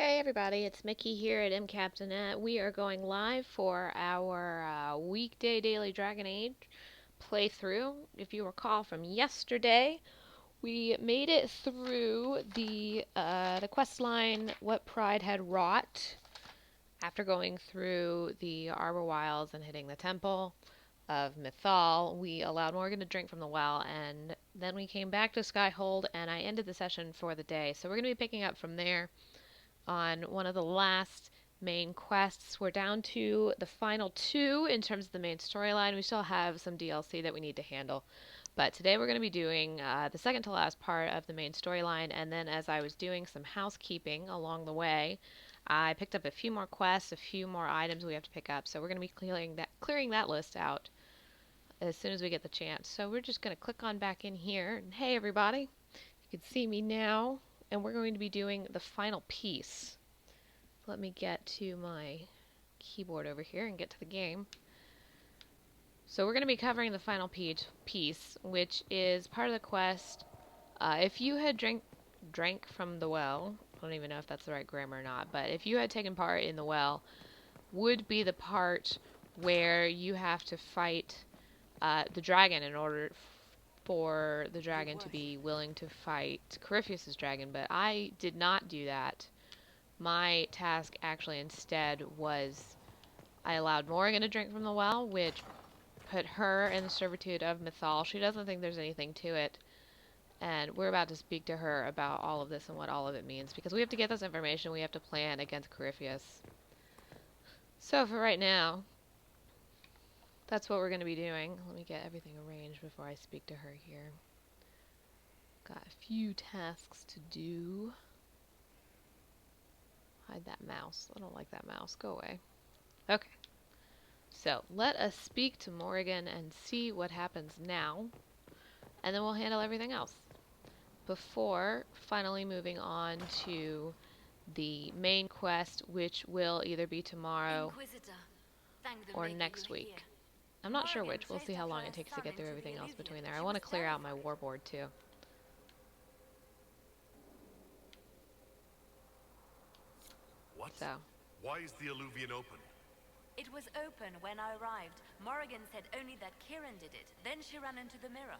Hey everybody, it's Mickey here at MCaptainette. We are going live for our weekday daily Dragon Age playthrough. If you recall from yesterday, we made it through the quest line What Pride Had Wrought after going through the Arbor Wilds and hitting the Temple of Mythal. We allowed Morgan to drink from the well, and then we came back to Skyhold, and I ended the session for the day. So we're going to be picking up from there on one of the last main quests. We're down to the final two in terms of the main storyline. We still have some DLC that we need to handle. But today we're going to be doing the second to last part of the main storyline, and then as I was doing some housekeeping along the way, I picked up a few more quests, a few more items we have to pick up. So we're going to be clearing that list out as soon as we get the chance. So we're just going to click on back in here. And hey everybody, you can see me now, and we're going to be doing the final piece. Let me get to my keyboard over here and get to the game. So we're going to be covering the final piece, which is part of the quest. If you had drank from the well, I don't even know if that's the right grammar or not, but if you had taken part in the well, would be the part where you have to fight the dragon in order for the dragon to be willing to fight Corypheus's dragon, but I did not do that. My task actually instead was I allowed Morrigan to drink from the well, which put her in the servitude of Mythal. She doesn't think there's anything to it, and we're about to speak to her about all of this and what all of it means, because we have to get this information. We have to plan against Corypheus. So for right now, that's what we're going to be doing. Let me get everything arranged before I speak to her here. Got a few tasks to do. Hide that mouse. I don't like that mouse. Go away. Okay. So, let us speak to Morrigan and see what happens now, and then we'll handle everything else. Before finally moving on to the main quest, which will either be tomorrow or next week. I'm not sure which. We'll see how long it takes to get through everything else between there. I want to clear out my warboard too. What? So. Why is the Alluvian open? It was open when I arrived. Morrigan said only that Kieran did it. Then she ran into the mirror.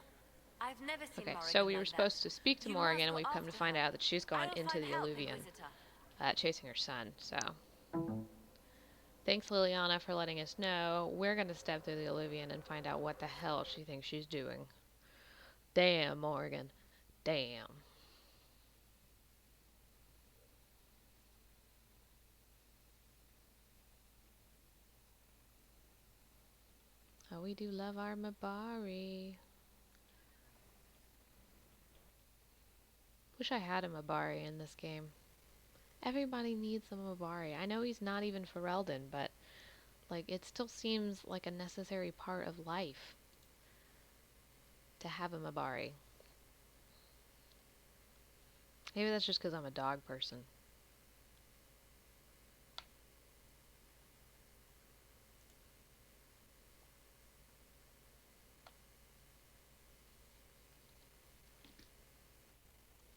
I've never seen Okay, Morrigan so we were like supposed that. to speak to You Morrigan, must and go we've come to after find her. out that she's gone I'll into find the help, Alluvian, Inquisitor. chasing her son, so. Thanks, Liliana, for letting us know. We're going to step through the Alluvian and find out what the hell she thinks she's doing. Damn, Morgan. Damn. Oh, we do love our Mabari. Wish I had a Mabari in this game. Everybody needs a Mabari. I know he's not even Ferelden, but like it still seems like a necessary part of life to have a Mabari. Maybe that's just because I'm a dog person.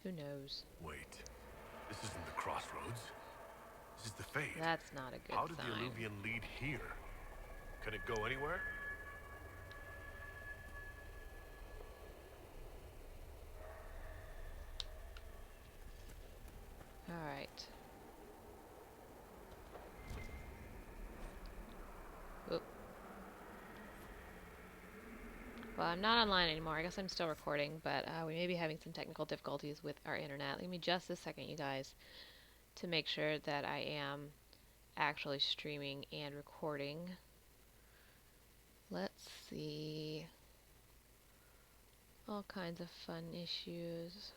Who knows? Wait, this isn't the crossroads. This is the Fade. That's not a good How did sign. the Alluvian lead here? Can it go anywhere? Alright. Oop. Well, I'm not online anymore. I guess I'm still recording, but we may be having some technical difficulties with our internet. Give me just a second, you guys, to make sure that I am actually streaming and recording. Let's see. All kinds of fun issues.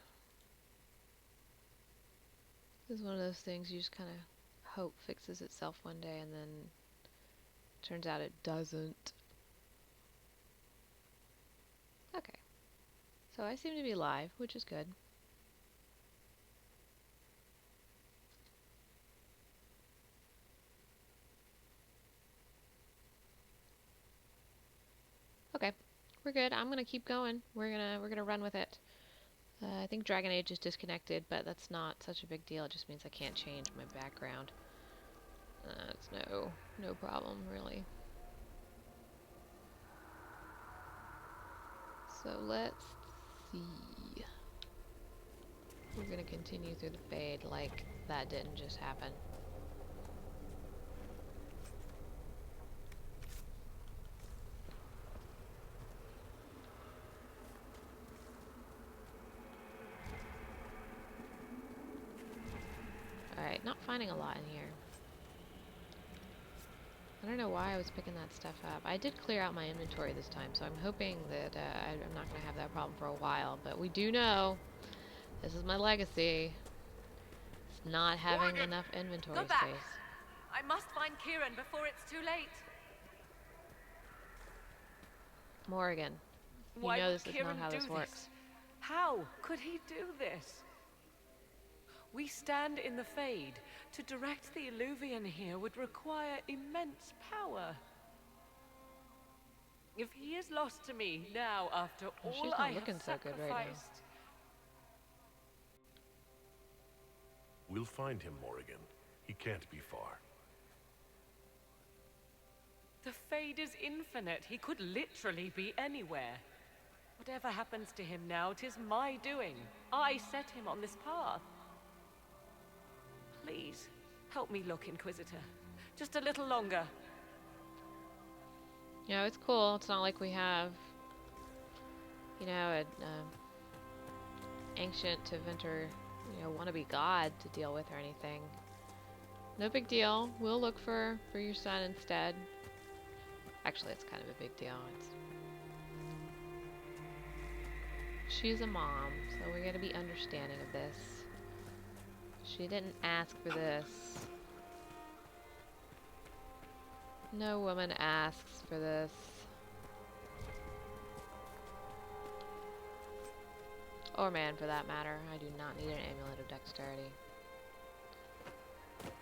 This is one of those things you just kind of hope fixes itself one day, and then turns out it doesn't. Okay. So I seem to be live, which is good. Okay. We're good. I'm gonna keep going. We're gonna run with it. I think Dragon Age is disconnected, but that's not such a big deal. It just means I can't change my background. It's no problem, really. So let's see. We're gonna continue through the fade like that didn't just happen. Alright, not finding a lot in here. I don't know why I was picking that stuff up. I did clear out my inventory this time, so I'm hoping that I'm not going to have that problem for a while. But we do know, this is my legacy, it's not having Morgan, enough inventory go back. space. I must find Kieran before it's too late. Morgan, you Why know would this is Kieran not how do this works. How could he do this? We stand in the Fade. To direct the Illuvian here would require immense power. If he is lost to me now after Oh, she's all not I looking have so good right now. sacrificed, We'll find him, Morrigan. He can't be far. the Fade is infinite. He could literally be anywhere. Whatever happens to him now, 'tis my doing. I set him on this path. Please, help me look, Inquisitor. Just a little longer. You know, it's cool. It's not like we have, you know, an ancient to Venter, you know, wannabe god to deal with or anything. No big deal. We'll look for your son instead. Actually, it's kind of a big deal. She's a mom, so we gotta be understanding of this. She didn't ask for this. No woman asks for this. Or man, for that matter. I do not need an amulet of dexterity.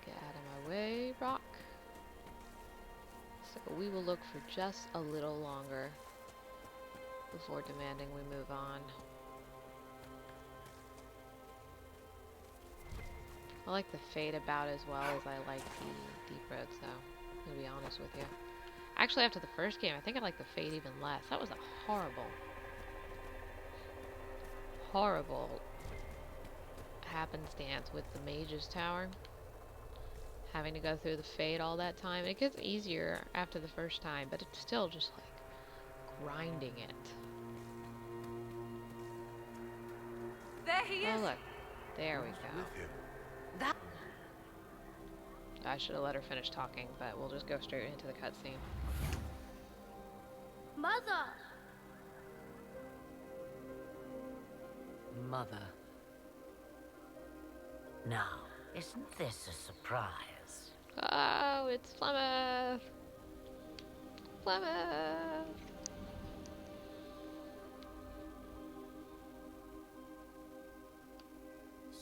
Get out of my way, rock. So we will look for just a little longer before demanding we move on. I like the Fade about as well as I like the Deep Roads, though. I'm gonna be honest with you. Actually, after the first game, I think I like the Fade even less. That was a horrible happenstance with the Mage's Tower. Having to go through the Fade all that time. It gets easier after the first time, but it's still just like grinding it. There he is! Oh look, there we go. With him. That I should have let her finish talking, but we'll just go straight into the cutscene. Mother! Mother. Now, isn't this a surprise? Oh, it's Flemeth! Flemeth!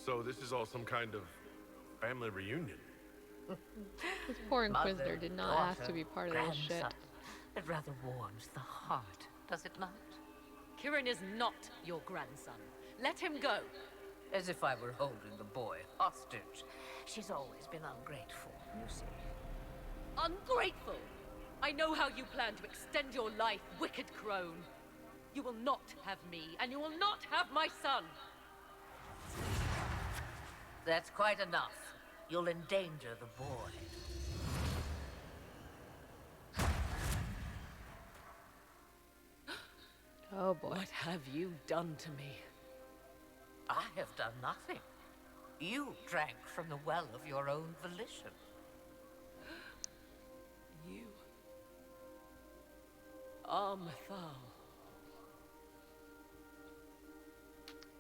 So this is all some kind of family reunion. This poor Inquisitor Mother, did not ask daughter, to be part of this shit. grandson. It rather warms the heart, does it not? Kieran is not your grandson. Let him go. As if I were holding the boy hostage. She's always been ungrateful, you see. Ungrateful! I know how you plan to extend your life, wicked crone. You will not have me, and you will not have my son. That's quite enough. You'll endanger the boy. Oh boy. What have you done to me? I have done nothing. You drank from the well of your own volition. You... Armathal.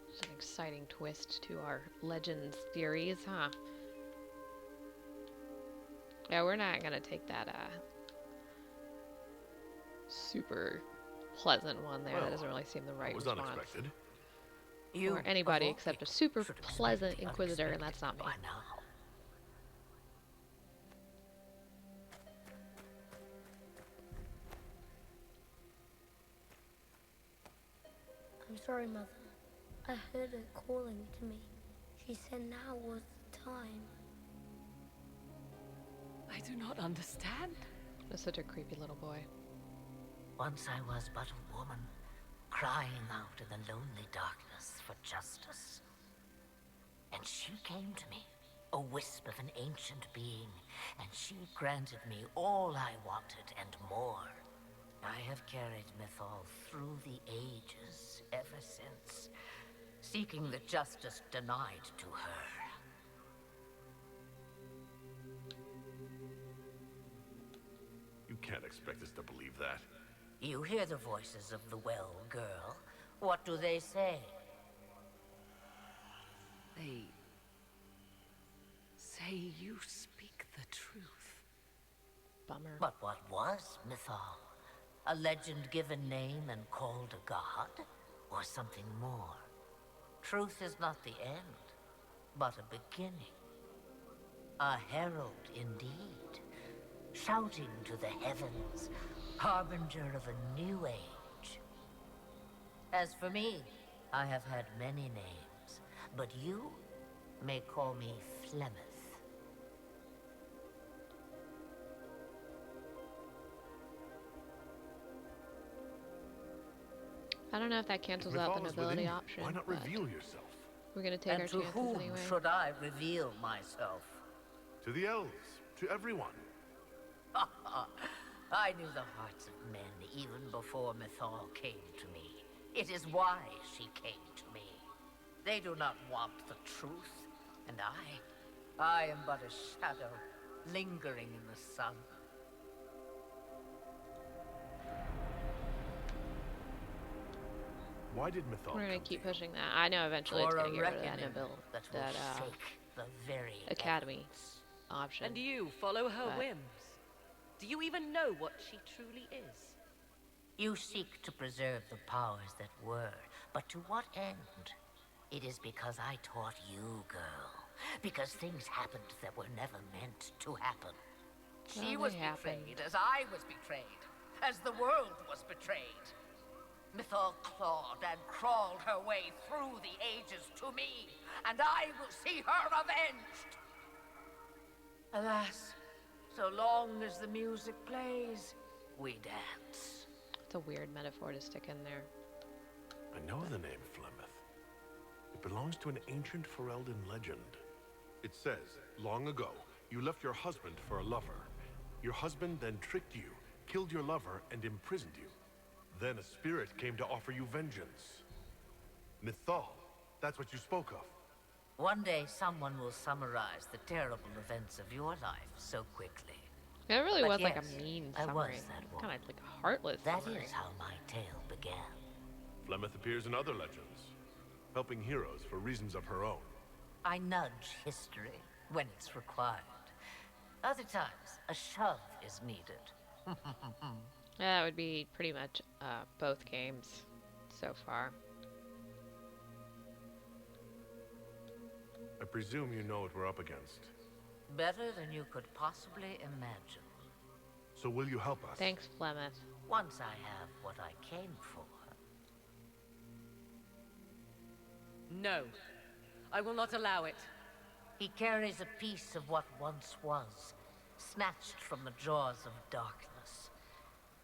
It's an exciting twist to our Legends theories, huh? Yeah, we're not gonna take that, super pleasant one there. That Well, doesn't really seem the right That was response. unexpected. You Or anybody of all except a people super should expect pleasant the Inquisitor, and that's not me. unexpected by now. I'm sorry, Mother. I heard her calling to me. She said now was the time. I do not understand. That's such a creepy little boy. Once I was but a woman, crying out in the lonely darkness for justice. And she came to me, a wisp of an ancient being, and she granted me all I wanted and more. I have carried Mythal through the ages ever since, seeking the justice denied to her. You can't expect us to believe that. You hear the voices of the well girl. What do they say? They say you speak the truth. Bummer. But what was Mythal? A legend given name and called a god? Or something more? Truth is not the end, but a beginning. A herald indeed, shouting to the heavens, harbinger of a new age. As for me, I have had many names, but you may call me Flemeth. I don't know if that cancels out the Mythal is within nobility you. option. Why not but reveal yourself? we're gonna take our And to chances whom anyway. should I reveal myself? To the elves, to everyone. I knew the hearts of men even before Mythal came to me. It is why she came to me. They do not want the truth, and I am but a shadow lingering in the sun. Why did Mythal We're gonna come keep to you? pushing that. I know eventually it's For gonna a get rid of that reckoning nobility, that will that shake the very academy heavens. option. And you follow her But- whims. Do you even know what she truly is? You seek to preserve the powers that were, but to what end? It is because I taught you, girl. Because things happened that were never meant to happen. She Well, was they betrayed happened. as I was betrayed, as the world was betrayed. Mythal clawed and crawled her way through the ages to me, and I will see her avenged. Alas, so long as the music plays, we dance. It's a weird metaphor to stick in there. I know the name Flemeth. It belongs to an ancient Ferelden legend. It says, long ago, you left your husband for a lover. Your husband then tricked you, killed your lover, and imprisoned you. Then a spirit came to offer you vengeance. Mythal, that's what you spoke of. One day, someone will summarize the terrible events of your life so quickly. It really But was like yes, a mean I was summary. that woman. Kind of like a heartless That summary. is how my tale began. Flemeth appears in other legends, helping heroes for reasons of her own. I nudge history when it's required. Other times, a shove is needed. Yeah, that would be pretty much both games so far. I presume you know what we're up against. Better than you could possibly imagine. So will you help us? Thanks, Flemeth. Once I have what I came for. No. I will not allow it. He carries a piece of what once was, snatched from the jaws of darkness.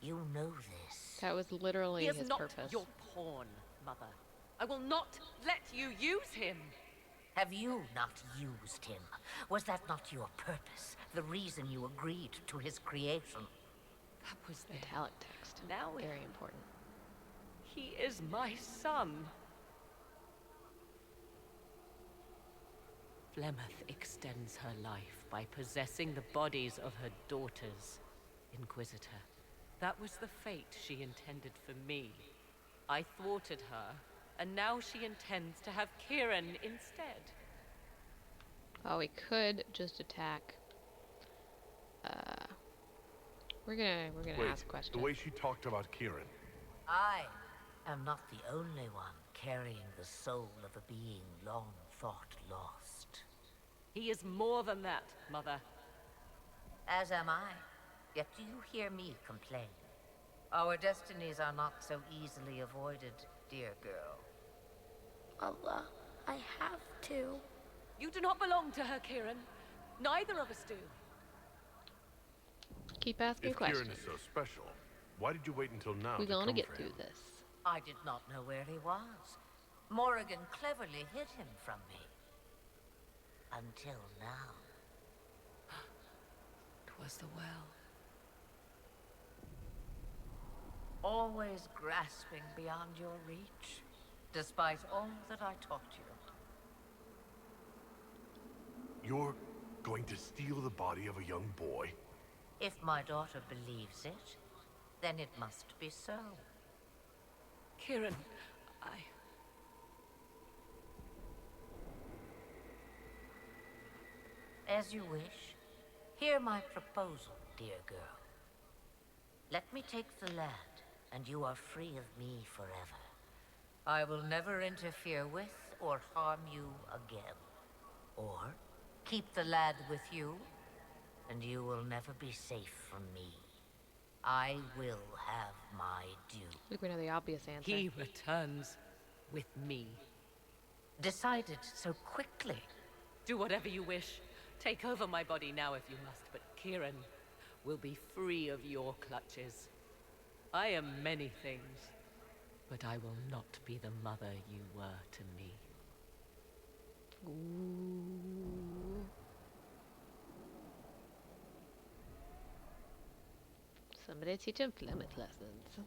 You know this. That was literally He is his not purpose. your pawn, Mother. I will not let you use him. Have you not used him? Was that not your purpose? The reason you agreed to his creation? That was then. Italic text. Now Very important. he is my son. Flemeth extends her life by possessing the bodies of her daughters, Inquisitor. That was the fate she intended for me. I thwarted her, and now she intends to have Kieran instead. Oh, we could just attack. We're gonna Wait, ask questions. the way she talked about Kieran. I am not the only one carrying the soul of a being long thought lost. He is more than that, Mother. As am I. Yet do you hear me complain? Our destinies are not so easily avoided, dear girl. Mother. I have to. You do not belong to her, Kieran. Neither of us do. Keep asking If Kieran questions. is so special, why did you wait until now We're to gonna come get for through him? this. I did not know where he was. Morrigan cleverly hid him from me. Until now. 'Twas the well. Always grasping beyond your reach, despite all that I taught you. You're going to steal the body of a young boy? If my daughter believes it, then it must be so. Kieran, As you wish. Hear my proposal, dear girl. Let me take the lad, and you are free of me forever. I will never interfere with or harm you again. Or keep the lad with you, and you will never be safe from me. I will have my due. I think we know the obvious answer. he returns with me. Decided so quickly. Do whatever you wish. Take over my body now if you must, but Kieran will be free of your clutches. I am many things, but I will not be the mother you were to me. Ooh. Somebody teach him Plymouth lessons.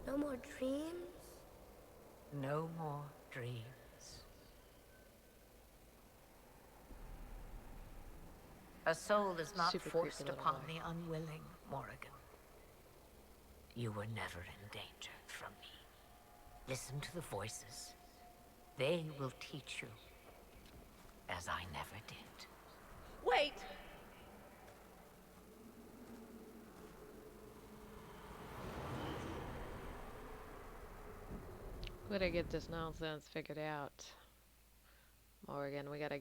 No more dreams? No more dreams. A soul is not Super forced creepy little upon boy. the unwilling, Morrigan. You were never in danger from me. Listen to the voices. They will teach you, as I never did. Wait! We gotta get this nonsense figured out. Morgan, we gotta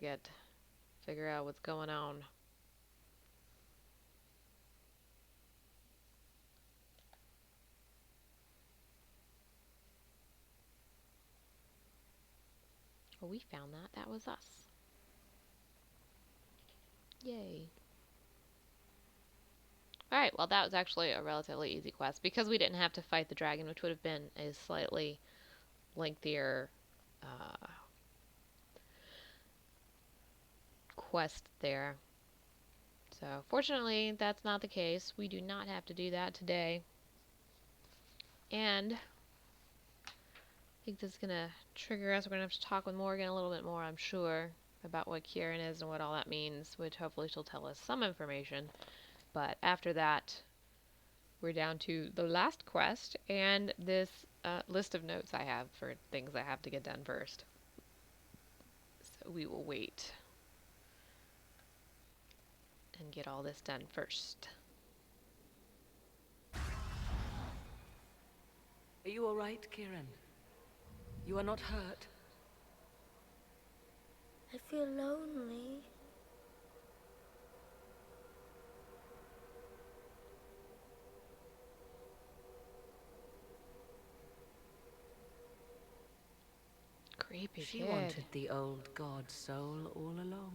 figure out what's going on. Well, we found that. That was us. Yay. Alright, well that was actually a relatively easy quest because we didn't have to fight the dragon, which would have been a slightly lengthier quest there. So, fortunately, that's not the case. We do not have to do that today. And I think this is going to trigger us. We're going to have to talk with Morgan a little bit more, I'm sure, about what Kieran is and what all that means, which hopefully she'll tell us some information. But after that, we're down to the last quest and this list of notes I have for things I have to get done first. So we will wait and get all this done first. Are you all right, Kieran? You are not hurt? I feel lonely. Creepy She kid. wanted the old god soul all along.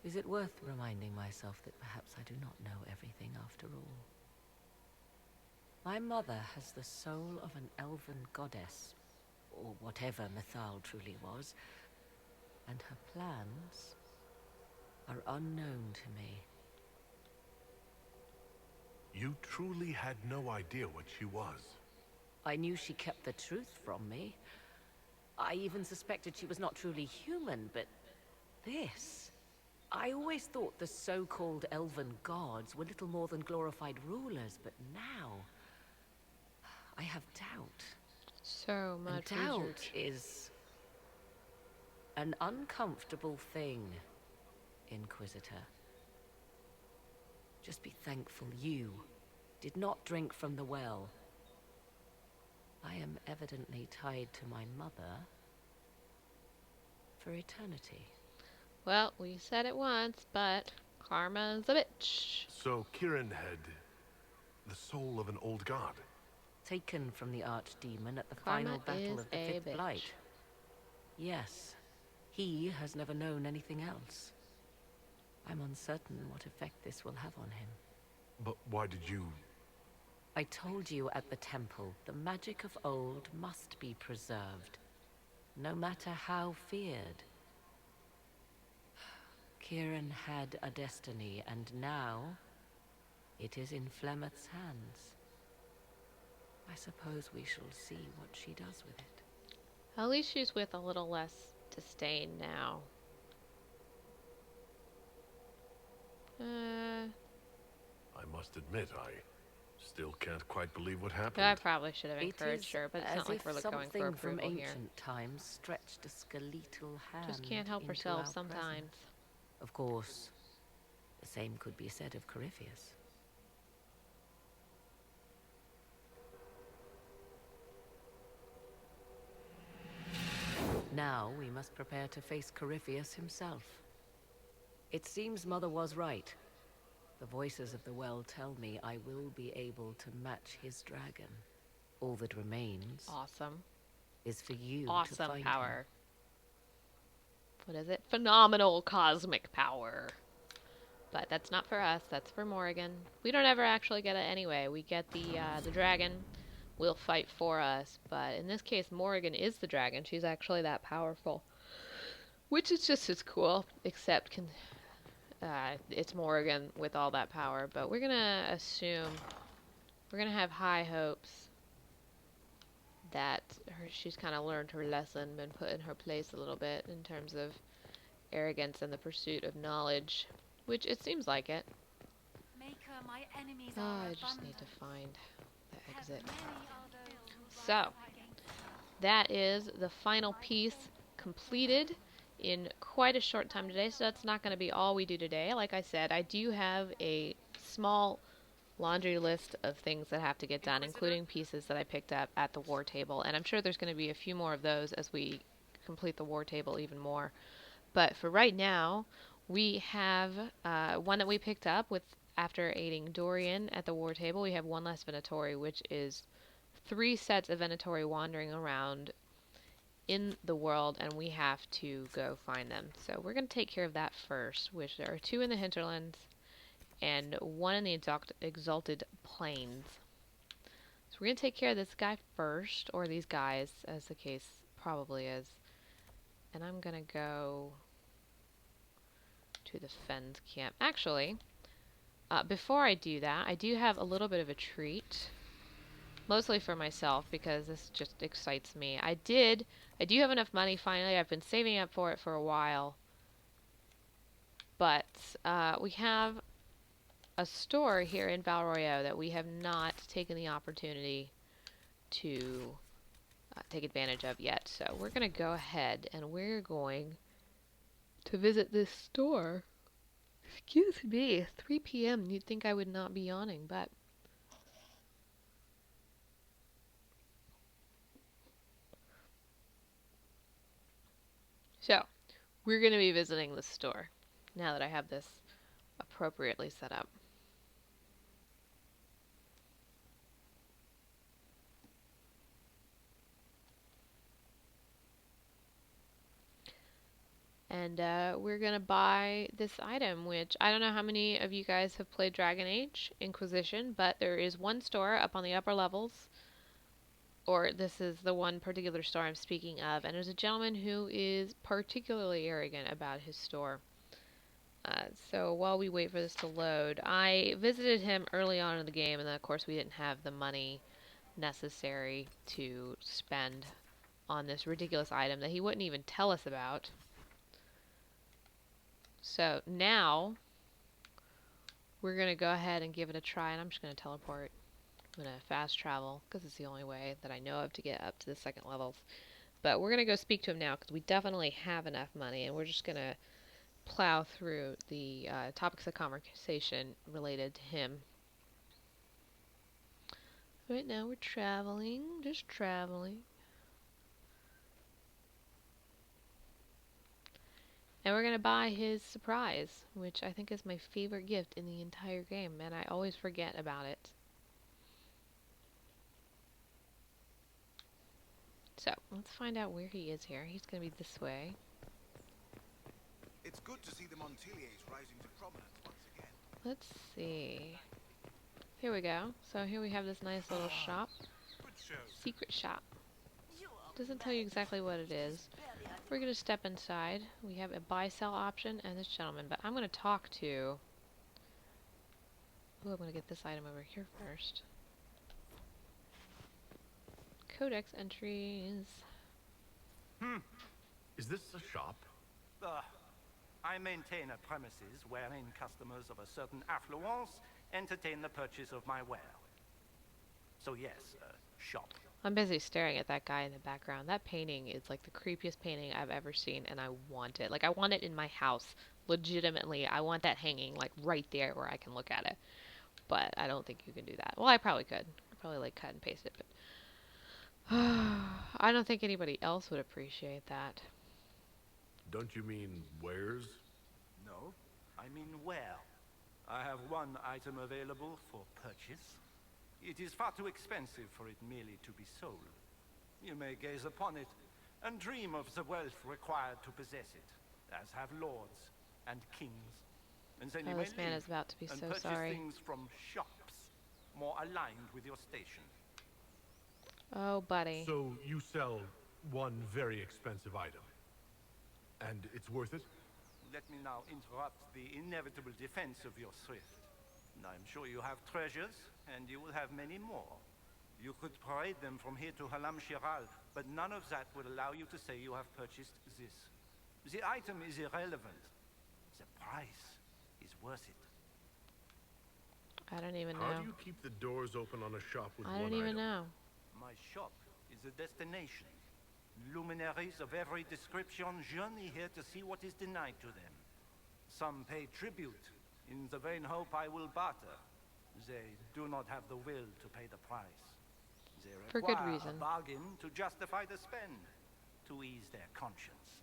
Is it worth reminding myself that perhaps I do not know everything after all? My mother has the soul of an elven goddess, or whatever Mythal truly was, and her plans are unknown to me. You truly had no idea what she was. I knew she kept the truth from me. I even suspected she was not truly human, but this... I always thought the so-called elven gods were little more than glorified rulers, but now... I have doubt. So And much doubt research. is... an uncomfortable thing, Inquisitor. Just be thankful you did not drink from the well. I am evidently tied to my mother for eternity. Well, we said it once, but karma's a bitch. So Kieran had the soul of an old god. Taken from the archdemon at the Karma final battle is of the a Fifth bitch. Blight. Yes, he has never known anything else. I'm uncertain what effect this will have on him. But why did you... I told you at the temple, the magic of old must be preserved, no matter how feared. Kieran had a destiny, and now it is in Flemeth's hands. I suppose we shall see what she does with it. At least she's with a little less disdain now. I must admit, I still can't quite believe what happened. I probably should have It encouraged is her, but it's as not like if we're going for something from approval here. ancient times stretched a skeletal hand Just can't help into herself our sometimes. present. Of course, the same could be said of Corypheus. Now we must prepare to face Corypheus himself. It seems Mother was right. The voices of the well tell me I will be able to match his dragon. All that remains Awesome. is for you to Awesome find power. him. What is it? Phenomenal cosmic power. But that's not for us. That's for Morrigan. We don't ever actually get it anyway. We get the dragon. Will fight for us. But in this case, Morrigan is the dragon. She's actually that powerful. Which is just as cool. Except it's Morrigan with all that power. But we're going to assume... We're going to have high hopes that she's kind of learned her lesson, been put in her place a little bit in terms of arrogance and the pursuit of knowledge, which it seems like it. Maker, my enemies Oh, are I just need abundant. to find the exit. Many are those who So, rise against that is the final piece completed in quite a short time today, so that's not going to be all we do today. Like I said, I do have a small laundry list of things that have to get done, including pieces that I picked up at the war table, and I'm sure there's going to be a few more of those as we complete the war table even more. But for right now, we have one that we picked up with after aiding Dorian at the war table. We have one less Venatori, which is 3 sets of Venatori wandering around in the world, and we have to go find them. So we're going to take care of that first, which there are 2 in the hinterlands and 1 in the exalted plains. So we're going to take care of this guy first, or these guys, as the case probably is. And I'm going to go to the Fens camp. Actually, before I do that, I do have a little bit of a treat. Mostly for myself, because this just excites me. I do have enough money finally. I've been saving up for it for a while. But we have a store here in Val Royeaux that we have not taken the opportunity to take advantage of yet. So we're going to go ahead and we're going to visit this store. Excuse me, 3 p.m. You'd think I would not be yawning, but... So, we're going to be visiting the store now that I have this appropriately set up. And we're going to buy this item, which I don't know how many of you guys have played Dragon Age Inquisition, but there is one store up on the upper levels, or this is the one particular store I'm speaking of, and there's a gentleman who is particularly arrogant about his store. So while we wait for this to load, I visited him early on in the game, and then of course we didn't have the money necessary to spend on this ridiculous item that he wouldn't even tell us about. So now we're going to go ahead and give it a try, and I'm just going to teleport. I'm going to fast travel, because it's the only way that I know of to get up to the second levels. But we're going to go speak to him now, because we definitely have enough money, and we're just going to plow through the topics of conversation related to him. Right now we're traveling, just traveling. And we're gonna buy his surprise, which I think is my favorite gift in the entire game, and I always forget about it. So, let's find out where he is here. He's gonna be this way. It's good to see the Montiliers rising to prominence once again. Let's see. Here we go. So here we have this nice little shop. Good show. Secret shop. Doesn't tell you exactly what it is. We're gonna step inside. We have a buy-sell option and this gentleman, but I'm gonna talk to... Oh, I'm gonna get this item over here first. Codex entries. Is this a shop? I maintain a premises wherein customers of a certain affluence entertain the purchase of my ware. So yes, shop. I'm busy staring at that guy in the background. That painting is like the creepiest painting I've ever seen, and I want it. Like, I want it in my house. Legitimately, I want that hanging, like, right there where I can look at it. But I don't think you can do that. Well, I probably could. I'd probably, like, cut and paste it, but... I don't think anybody else would appreciate that. Don't you mean wares? No, I mean where. I have one item available for purchase. It is far too expensive for it merely to be sold. You may gaze upon it and dream of the wealth required to possess it, as have lords and kings. And then you may This man leave is about to be and so purchase sorry. things from shops more aligned with your station. Oh, buddy. So you sell one very expensive item. And it's worth it? Let me now interrupt the inevitable defense of your thrift. I'm sure you have treasures, and you will have many more. You could parade them from here to Halam Shiral, but none of that will allow you to say you have purchased this. The item is irrelevant. The price is worth it. I don't even How know. do you keep the doors open on a shop with I one don't even item? know. My shop is a destination. Luminaries of every description journey here to see what is denied to them. Some pay tribute in the vain hope I will barter. They do not have the will to pay the price. They For good require reason. a bargain to justify the spend, to ease their conscience.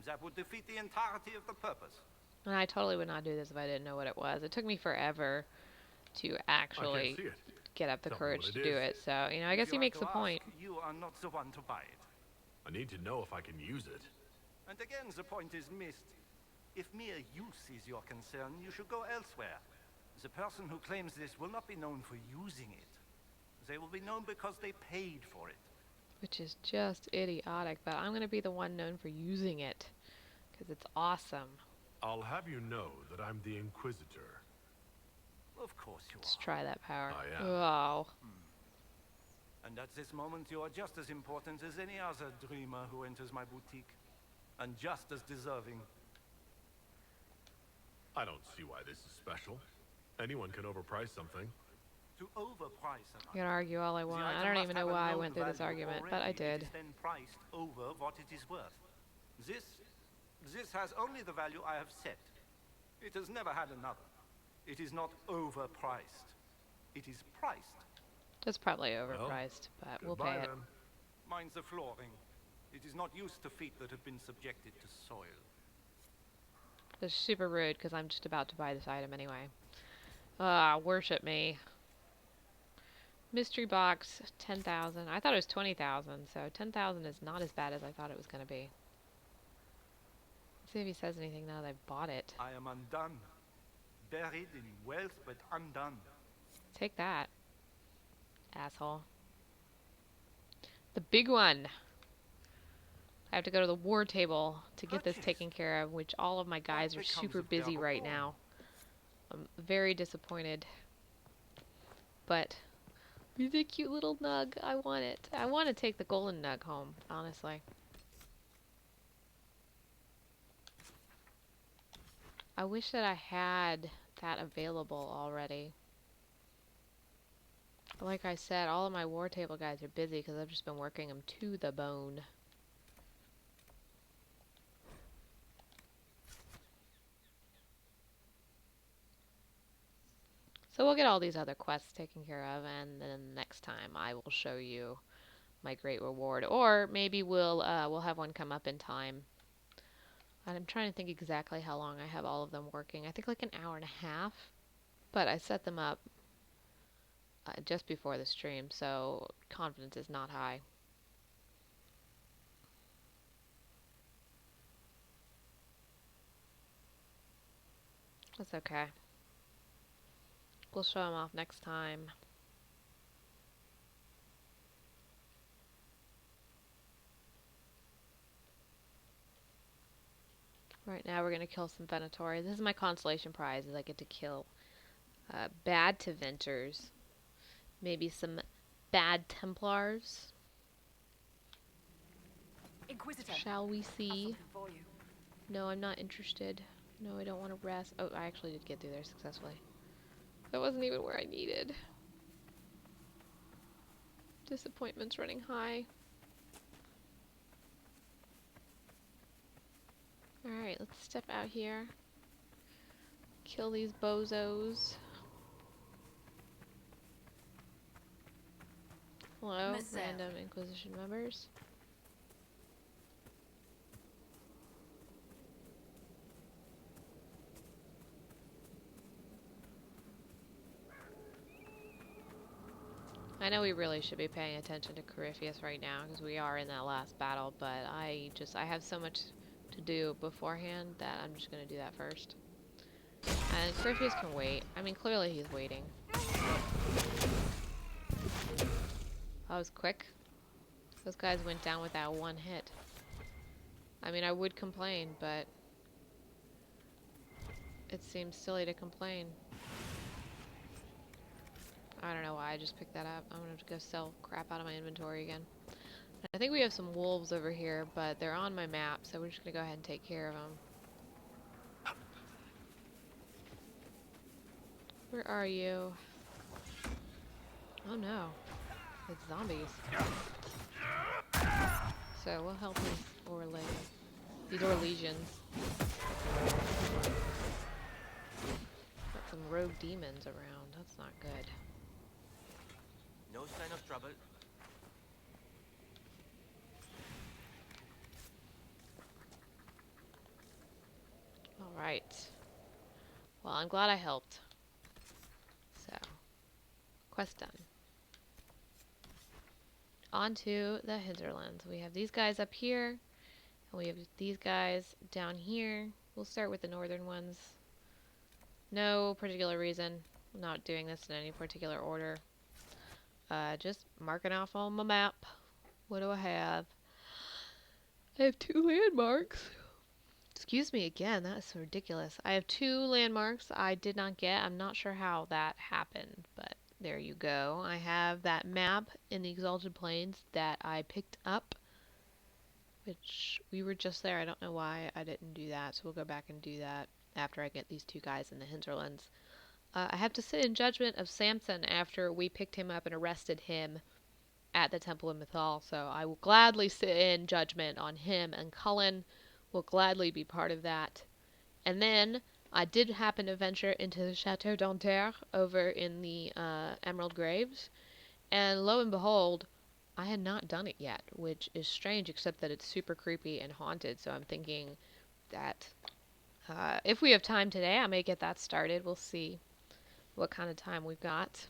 That would defeat the entirety of the purpose. And I totally would not do this if I didn't know what it was. It took me forever to I actually can't see it. get up the Tell me courage what to it do is. it. So, you know, I If guess you he are makes to the point. ask, you are not the one to buy it. I need to know if I can use it. And again, the point is missed. If mere use is your concern, you should go elsewhere. The person who claims this will not be known for using it. They will be known because they paid for it. Which is just idiotic, but I'm going to be the one known for using it. Because it's awesome. I'll have you know that I'm the Inquisitor. Of course you Let's are. try that power. I am. Oh. And at this moment, you are just as important as any other dreamer who enters my boutique. And just as deserving. I don't see why this is special. Anyone can overprice something. To overprice an I can argue all I The want. I item don't must even have know a why I known went through this value argument, but I already. It did. is then priced over what it is worth. This has only the value I have set. It has never had another. It is not overpriced. It is priced. That's probably overpriced, but we'll Goodbye, pay it. then. Mine's the flooring. It is not used to feet that have been subjected to soil. That's super rude because I'm just about to buy this item anyway. Ah, worship me. Mystery box, 10,000. I thought it was 20,000, so 10,000 is not as bad as I thought it was going to be. Let's see if he says anything now that I've bought it. I am undone. Buried in wealth, but undone. Take that, asshole. The big one. I have to go to the war table to get this taken care of, which all of my guys are becomes super of busy right Gavril? now. I'm very disappointed. But he's a cute little nug. I want it. I want to take the golden nug home, honestly. I wish that I had that available already. Like I said, all of my war table guys are busy because I've just been working them to the bone. So So we'll get all these other quests taken care of, and then next time I will show you my great reward. Or maybe we'll have one come up in time. And I'm trying to think exactly how long I have all of them working. I think like an hour and a half. But I set them up just before the stream, so confidence is not high. That's okay. We'll show them off next time. Right now we're going to kill some Venatori. This is my consolation prize, is I get to kill bad Teventers. Maybe some bad Templars. Inquisitor. Shall we see? For you. No, I'm not interested. No, I don't want to rest. Oh, I actually did get through there successfully. That wasn't even where I needed. Disappointment's running high. Alright, let's step out here. Kill these bozos. Hello, random Inquisition members. I know we really should be paying attention to Corypheus right now because we are in that last battle, but I have so much to do beforehand that I'm just going to do that first. And Corypheus can wait. I mean, clearly he's waiting. That was quick. Those guys went down with that one hit. I mean, I would complain, but it seems silly to complain. I don't know why I just picked that up. I'm gonna have to go sell crap out of my inventory again. I think we have some wolves over here, but they're on my map, so we're just gonna go ahead and take care of them. Where are you? Oh no. It's zombies. So we'll help these Orlesians. Got some rogue demons around. That's not good. No sign of trouble. Alright. Well, I'm glad I helped. So, quest done. On to the hinterlands. We have these guys up here, and we have these guys down here. We'll start with the northern ones. No particular reason. I'm not doing this in any particular order. Just marking off on my map. What do I have? I have 2 landmarks. Excuse me again, that is so ridiculous. I have 2 landmarks I did not get. I'm not sure how that happened, but there you go. I have that map in the Exalted Plains that I picked up, which we were just there. I don't know why I didn't do that, so we'll go back and do that after I get these 2 guys in the hinterlands. I have to sit in judgment of Samson after we picked him up and arrested him at the Temple of Mythal, so I will gladly sit in judgment on him, and Cullen will gladly be part of that. And then I did happen to venture into the Chateau d'Anterre over in the Emerald Graves, and lo and behold, I had not done it yet, which is strange except that it's super creepy and haunted, so I'm thinking that if we have time today, I may get that started. We'll see what kind of time we've got.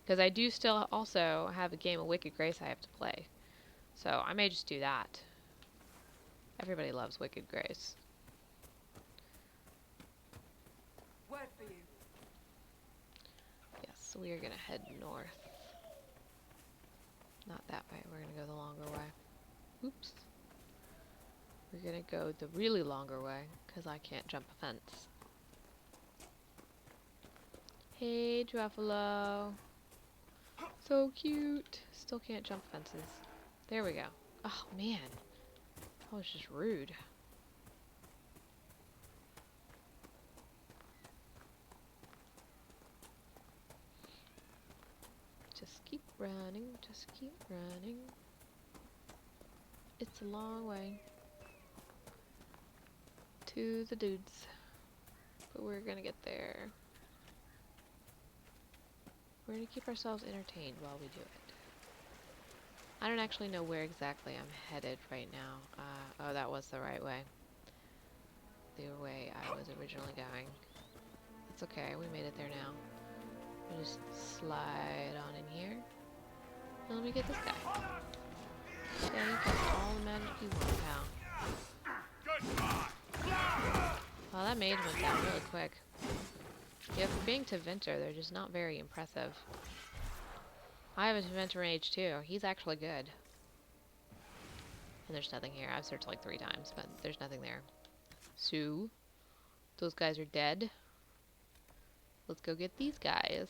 Because I do still also have a game of Wicked Grace I have to play. So I may just do that. Everybody loves Wicked Grace. Word for you. Yes, so we are going to head north. Not that way. We're going to go the longer way. Oops. We're going to go the really longer way because I can't jump a fence. Hey, Druffalo. So cute. Still can't jump fences. There we go. Oh, man. That was just rude. Just keep running. Just keep running. It's a long way to the dudes. But we're gonna get there. We're going to keep ourselves entertained while we do it. I don't actually know where exactly I'm headed right now. Oh, that was the right way. The way I was originally going. It's okay, we made it there now. We'll just slide on in here. And let me get this guy. Yeah, you got all the magic you want, pal. Well, that mage went down really quick. Yeah, for being Tevinter, they're just not very impressive. I have a Tevinter mage too. He's actually good. And there's nothing here. I've searched like 3 times, but there's nothing there. So, those guys are dead. Let's go get these guys.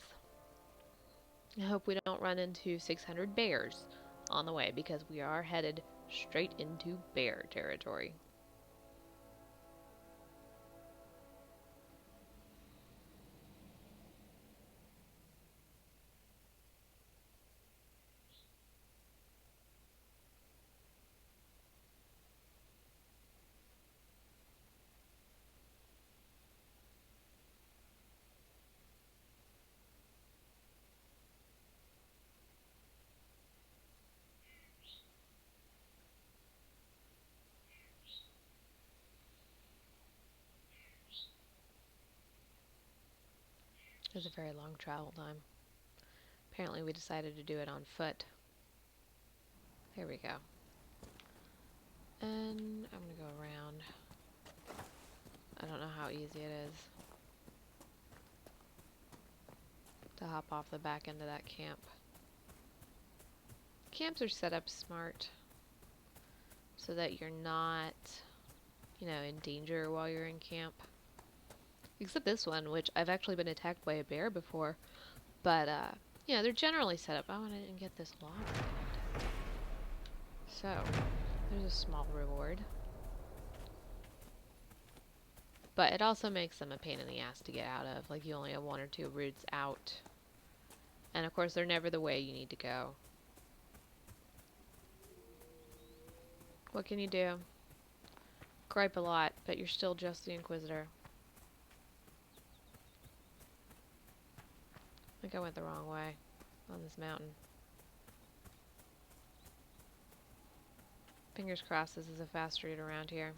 I hope we don't run into 600 bears on the way, because we are headed straight into bear territory. It was a very long travel time. Apparently we decided to do it on foot. There we go. And I'm gonna go around. I don't know how easy it is to hop off the back end of that camp. Camps are set up smart so that you're not, you know, in danger while you're in camp. Except this one, which I've actually been attacked by a bear before. But, yeah, they're generally set up. Oh, and I didn't get this log. So, there's a small reward. But it also makes them a pain in the ass to get out of. Like, you only have 1 or 2 routes out. And, of course, they're never the way you need to go. What can you do? Gripe a lot, but you're still just the Inquisitor. I think I went the wrong way on this mountain. Fingers crossed this is a fast route around here.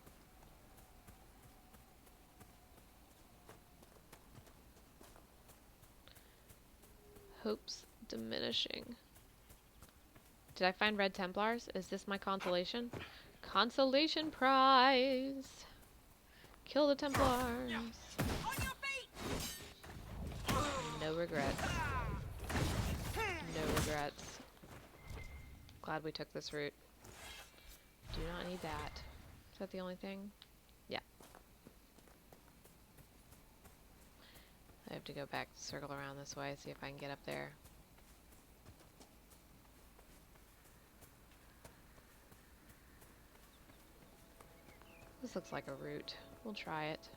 Hopes diminishing. Did I find red Templars? Is this my consolation? Consolation prize! Kill the Templars! No regrets. No regrets. Glad we took this route. Do not need that. Is that the only thing? Yeah. I have to go back, circle around this way, see if I can get up there. This looks like a route. We'll try it.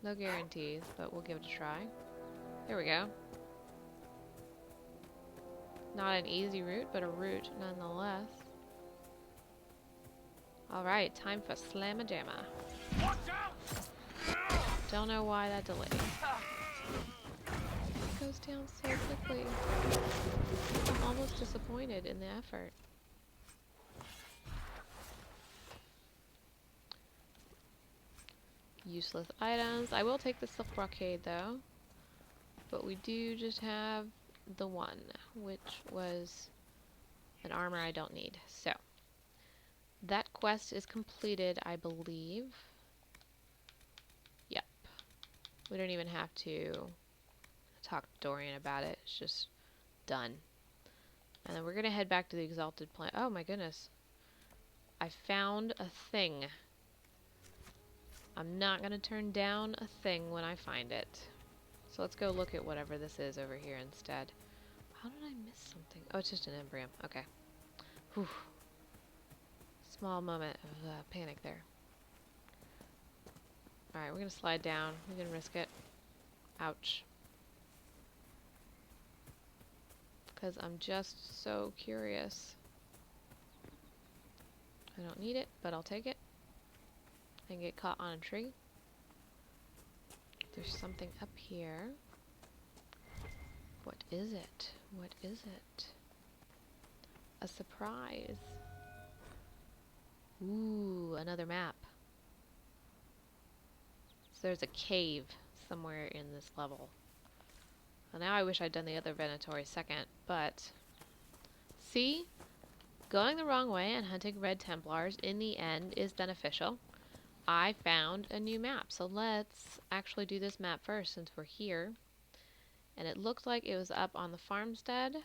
No guarantees, but we'll give it a try. There we go. Not an easy route, but a route nonetheless. Alright, time for Slamma-Jamma. Don't know why that delayed. It goes down so quickly. I'm almost disappointed in the effort. Useless items. I will take the silk brocade though. But we do just have the one, which was an armor I don't need. So, that quest is completed, I believe. Yep. We don't even have to talk to Dorian about it. It's just done. And then we're going to head back to the Exalted Planet. Oh my goodness. I found a thing. I'm not going to turn down a thing when I find it. So let's go look at whatever this is over here instead. How did I miss something? Oh, it's just an embryo. Okay. Whew. Small moment of panic there. Alright, we're going to slide down. We can risk it. Ouch. Because I'm just so curious. I don't need it, but I'll take it. And get caught on a tree. There's something up here. What is it? What is it? A surprise. Ooh, another map. So there's a cave somewhere in this level. Well, now I wish I'd done the other Venatori second, but... See? Going the wrong way and hunting Red Templars in the end is beneficial. I found a new map, so let's actually do this map first since we're here. And it looked like it was up on the farmstead,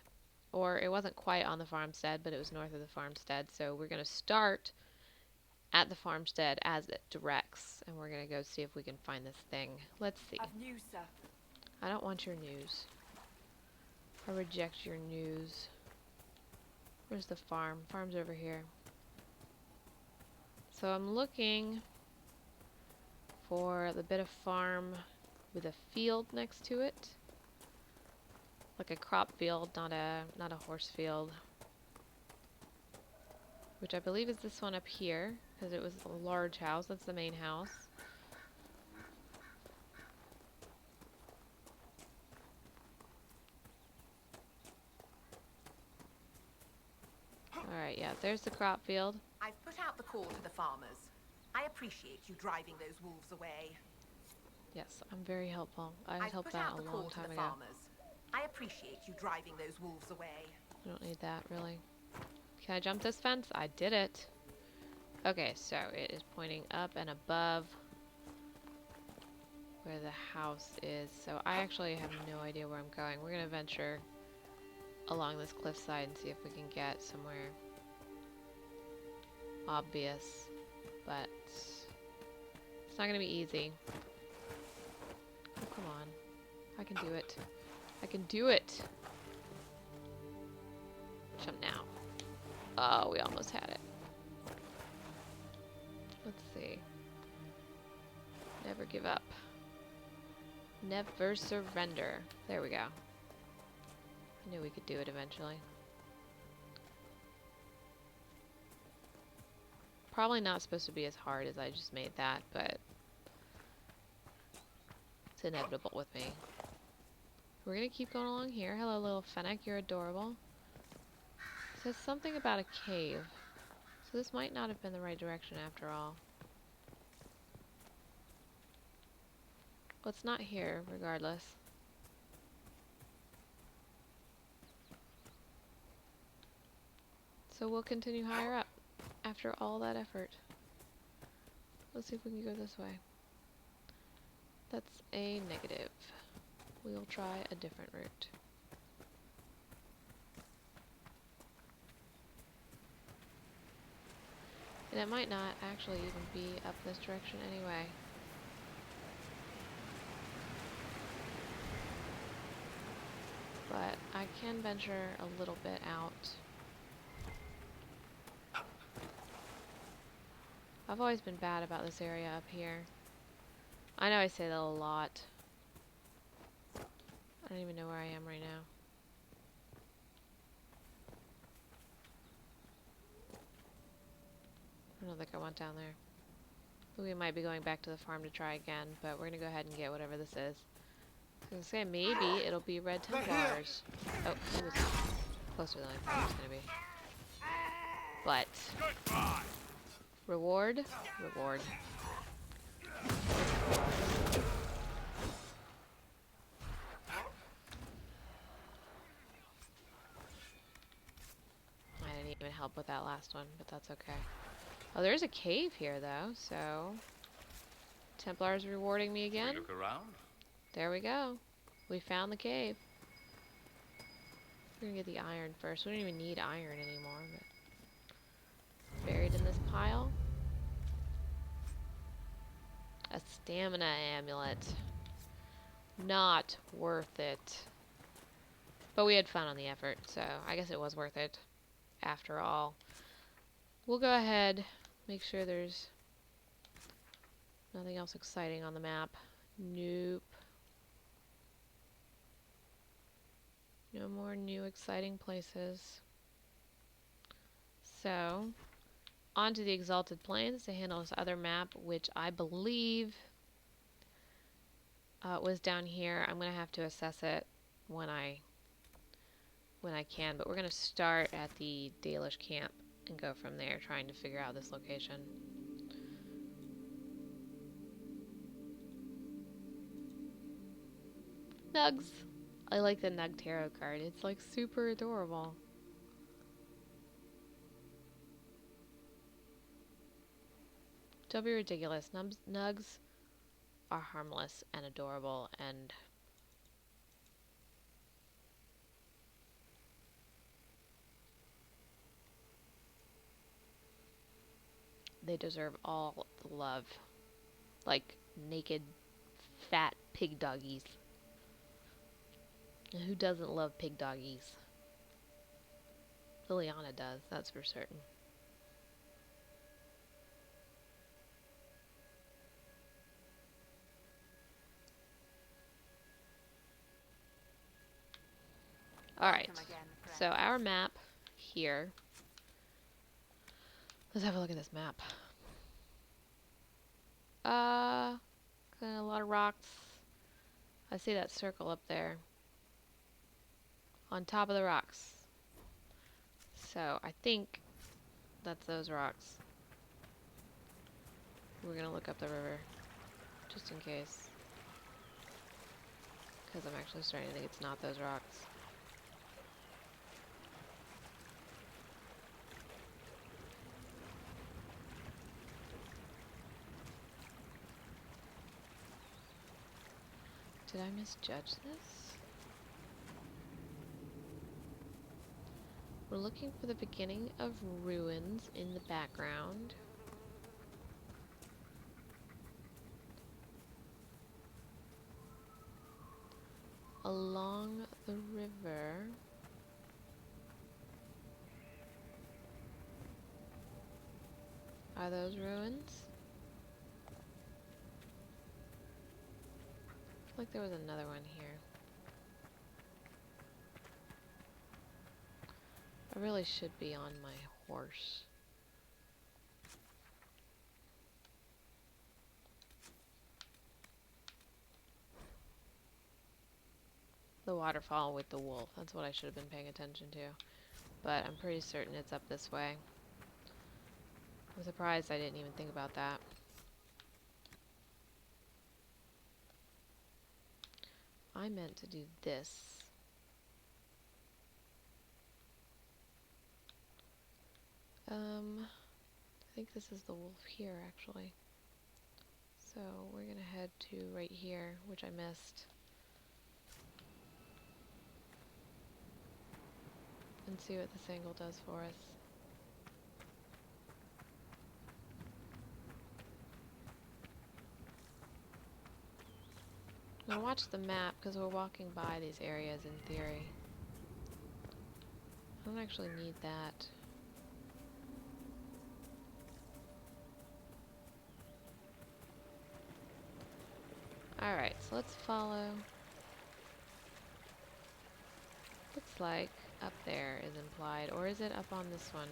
or it wasn't quite on the farmstead, but it was north of the farmstead, so we're going to start at the farmstead as it directs, and we're going to go see if we can find this thing. Let's see. I've news, sir. I don't want your news. I reject your news. Where's the farm? Farm's over here. So I'm looking for the bit of farm with a field next to it. Like a crop field, not a horse field. Which I believe is this one up here, because it was a large house. That's the main house. Alright, yeah, there's the crop field. I've put out the call to the farmers. I appreciate you driving those wolves away. Yes, I'm very helpful. I helped out a long time ago. I appreciate you driving those wolves away. I don't need that, really. Can I jump this fence? I did it. Okay, so it is pointing up and above where the house is. So I actually have no idea where I'm going. We're going to venture along this cliffside and see if we can get somewhere obvious. But it's not going to be easy. Oh, come on. I can do it. I can do it. Jump now. Oh, we almost had it. Let's see. Never give up. Never surrender. There we go. I knew we could do it eventually. Probably not supposed to be as hard as I just made that, but it's inevitable with me. We're gonna keep going along here. Hello, little Fennec. You're adorable. It says something about a cave. So this might not have been the right direction after all. Well, it's not here, regardless. So we'll continue higher up after all that effort. Let's see if we can go this way. That's a negative. We'll try a different route. And it might not actually even be up this direction anyway. But I can venture a little bit out. I've always been bad about this area up here. I know I say that a lot. I don't even know where I am right now. I don't think I went down there. We might be going back to the farm to try again, but we're gonna go ahead and get whatever this is. I was gonna say, maybe it'll be Red Templars. Oh, he was closer than I thought he was gonna be. But, reward, reward. I didn't even help with that last one, but that's okay. Oh, there's a cave here, though, so... Templars rewarding me again. Look around. There we go. We found the cave. We're gonna get the iron first. We don't even need iron anymore, but... Buried in this pile. A stamina amulet. Not worth it. But we had fun on the effort, so I guess it was worth it. After all. We'll go ahead, make sure there's nothing else exciting on the map. Nope. No more new exciting places. So, on to the Exalted Plains to handle this other map, which I believe was down here. I'm going to have to assess it when I when I can, but we're gonna start at the Dalish camp and go from there, trying to figure out this location. Nugs! I like the Nug Tarot card. It's like super adorable. Don't be ridiculous. Nugs are harmless and adorable, and they deserve all the love. Like naked, fat pig doggies. And who doesn't love pig doggies? Liliana does, that's for certain. Alright, so our map here. Let's have a look at this map. Got a lot of rocks. I see that circle up there. On top of the rocks. So, I think that's those rocks. We're gonna look up the river. Just in case. Because I'm actually starting to think it's not those rocks. Did I misjudge this? We're looking for the beginning of ruins in the background. Along the river. Are those ruins? I feel like there was another one here. I really should be on my horse. The waterfall with the wolf. That's what I should have been paying attention to. But I'm pretty certain it's up this way. I'm surprised I didn't even think about that. I meant to do this. I think this is the wolf here, actually. So we're gonna head to right here, which I missed. And see what this angle does for us. I'm gonna watch the map because we're walking by these areas in theory. I don't actually need that. Alright, so let's follow. Looks like up there is implied, or is it up on this one?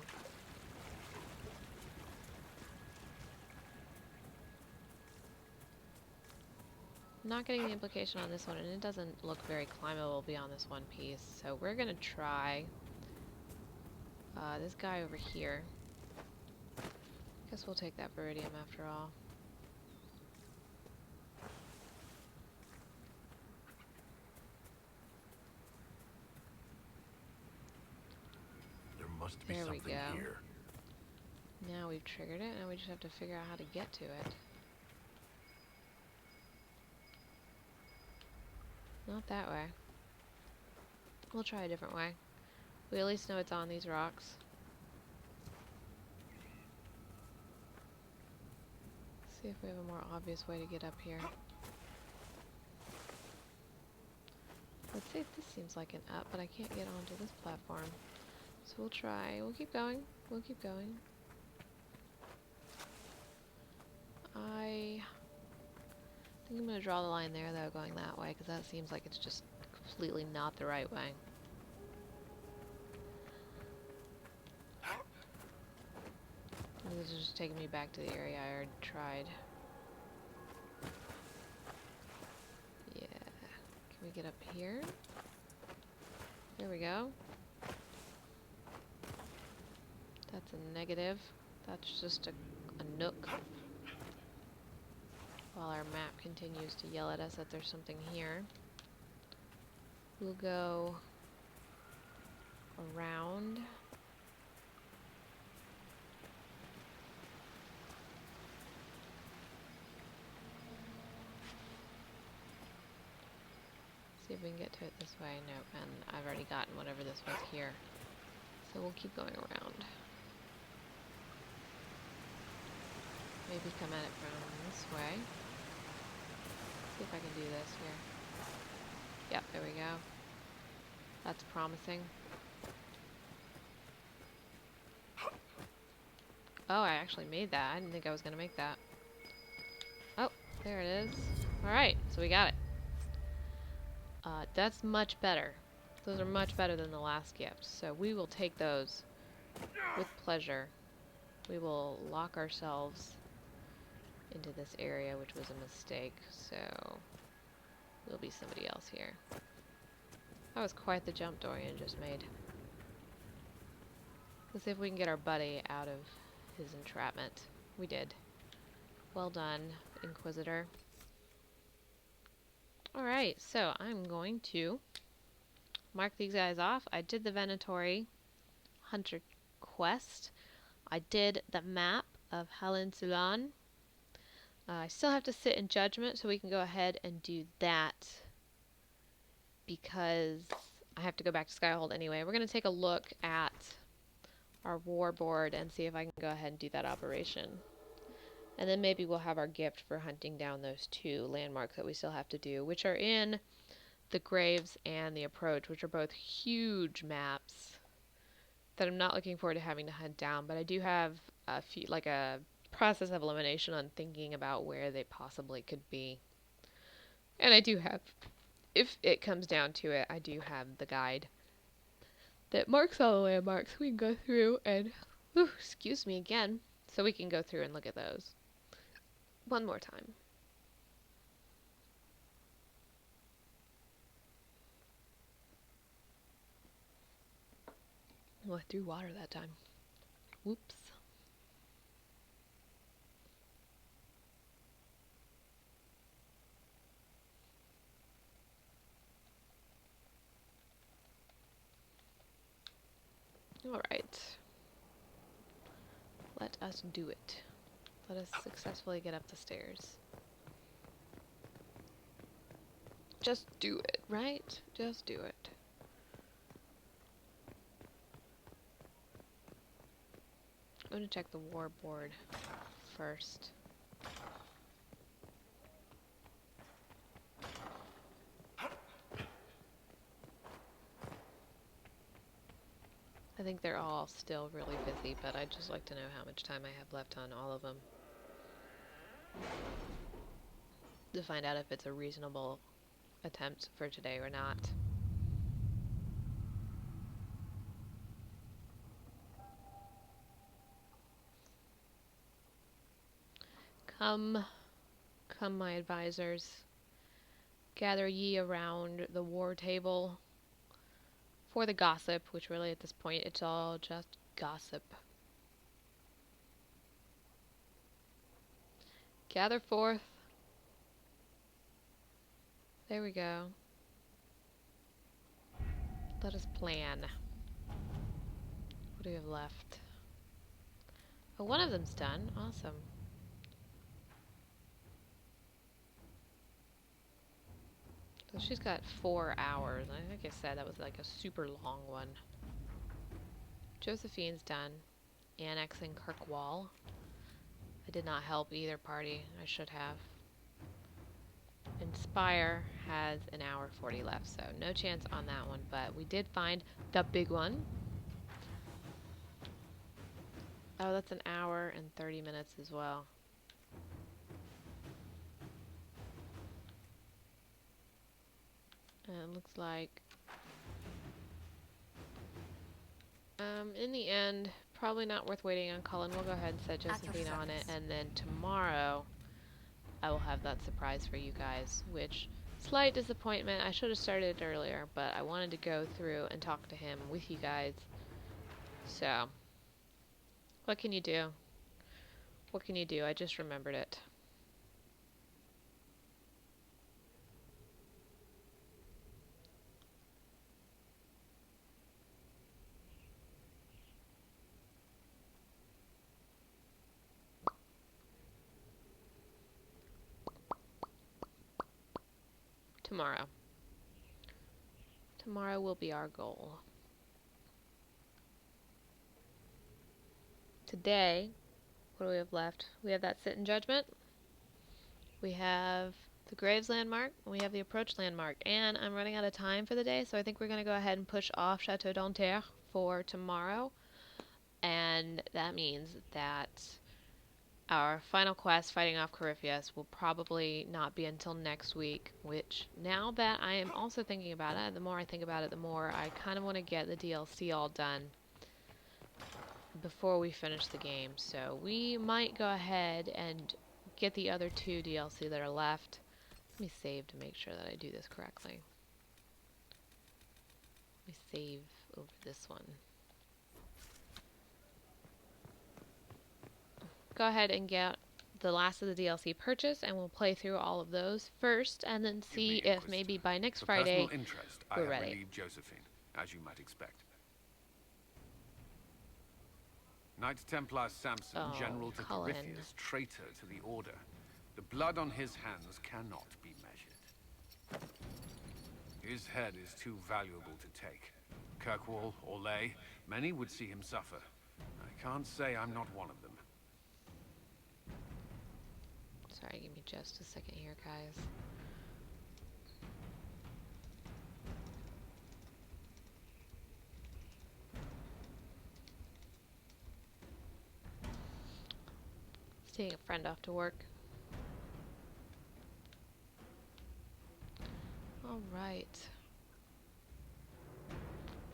I'm not getting the implication on this one, and it doesn't look very climbable beyond this one piece, so we're gonna try this guy over here. Guess we'll take that Viridium after all. There must be something here. Now we've triggered it, and we just have to figure out how to get to it. Not that way. We'll try a different way. We at least know it's on these rocks. See if we have a more obvious way to get up here. Let's see if this seems like an up, but I can't get onto this platform. So we'll try. We'll keep going. We'll keep going. I think I'm going to draw the line there, though, going that way, because that seems like it's just completely not the right way. And this is just taking me back to the area I already tried. Yeah. Can we get up here? There we go. That's a negative. That's just a nook. While our map continues to yell at us that there's something here. We'll go around. See if we can get to it this way. Nope, and I've already gotten whatever this was here. So we'll keep going around. Maybe come at it from this way. See if I can do this here. Yep, there we go. That's promising. Oh, I actually made that. I didn't think I was going to make that. Oh, there it is. Alright, so we got it. That's much better. Those are much better than the last gifts. So we will take those with pleasure. We will lock ourselves into this area, which was a mistake. So there'll be somebody else here. That was quite the jump Dorian just made. Let's see if we can get our buddy out of his entrapment. We did. Well done, Inquisitor. Alright, so I'm going to mark these guys off. I did the Venatori Hunter quest. I did the map of Halensulan. I still have to sit in judgment, so we can go ahead and do that because I have to go back to Skyhold anyway. We're going to take a look at our war board and see if I can go ahead and do that operation. And then maybe we'll have our gift for hunting down those 2 landmarks that we still have to do, which are in the Graves and the Approach, which are both huge maps that I'm not looking forward to having to hunt down, but I do have a few, like a process of elimination on thinking about where they possibly could be. And I do have, if it comes down to it, I do have the guide that marks all the landmarks. We can go through and, excuse me again, so we can go through and look at those one more time. Oh, I threw water that time. Whoops. Alright. Let us do it. Let us successfully get up the stairs. Just do it, right? Just do it. I'm gonna check the war board first. I think they're all still really busy, but I'd just like to know how much time I have left on all of them to find out if it's a reasonable attempt for today or not. Come, my advisors, gather ye around the war table for the gossip, which really at this point it's all just gossip. Gather forth. There we go. Let us plan. What do we have left? Oh, one of them's done. Awesome. So she's got 4 hours. Like I said, that was like a super long one. Josephine's done. Annexing Kirkwall. I did not help either party. I should have. Inspire has an hour 40 left, so no chance on that one, but we did find the big one. Oh, that's an hour and 30 minutes as well. And it looks like in the end, probably not worth waiting on Cullen. We'll go ahead and set Josephine on it, and then tomorrow I will have that surprise for you guys, which, slight disappointment. I should have started it earlier, but I wanted to go through and talk to him with you guys. So, What can you do? What can you do? I just remembered it. Tomorrow. Tomorrow will be our goal. Today, what do we have left? We have that Sit in Judgment. We have the Graves landmark. And we have the Approach landmark. And I'm running out of time for the day, so I think we're going to go ahead and push off Chateau d'Anterre for tomorrow. And that means that our final quest, fighting off Corypheus, will probably not be until next week, which, now that I am also thinking about it, the more I think about it, the more I kind of want to get the DLC all done before we finish the game. So we might go ahead and get the other 2 DLC that are left. Let me save to make sure that I do this correctly. Let me save over this one. Go ahead and get the last of the DLC purchase, and we'll play through all of those first, and then see if maybe by next Friday personal interest, we're I have ready. relieved Josephine, as you might expect. Knight Templar Samson, general to Cullen. Corypheus, traitor to the Order. The blood on his hands cannot be measured. His head is too valuable to take. Kirkwall, Orlais, many would see him suffer. I can't say I'm not one of them. Sorry, give me just a second here, guys. Seeing a friend off to work. Alright.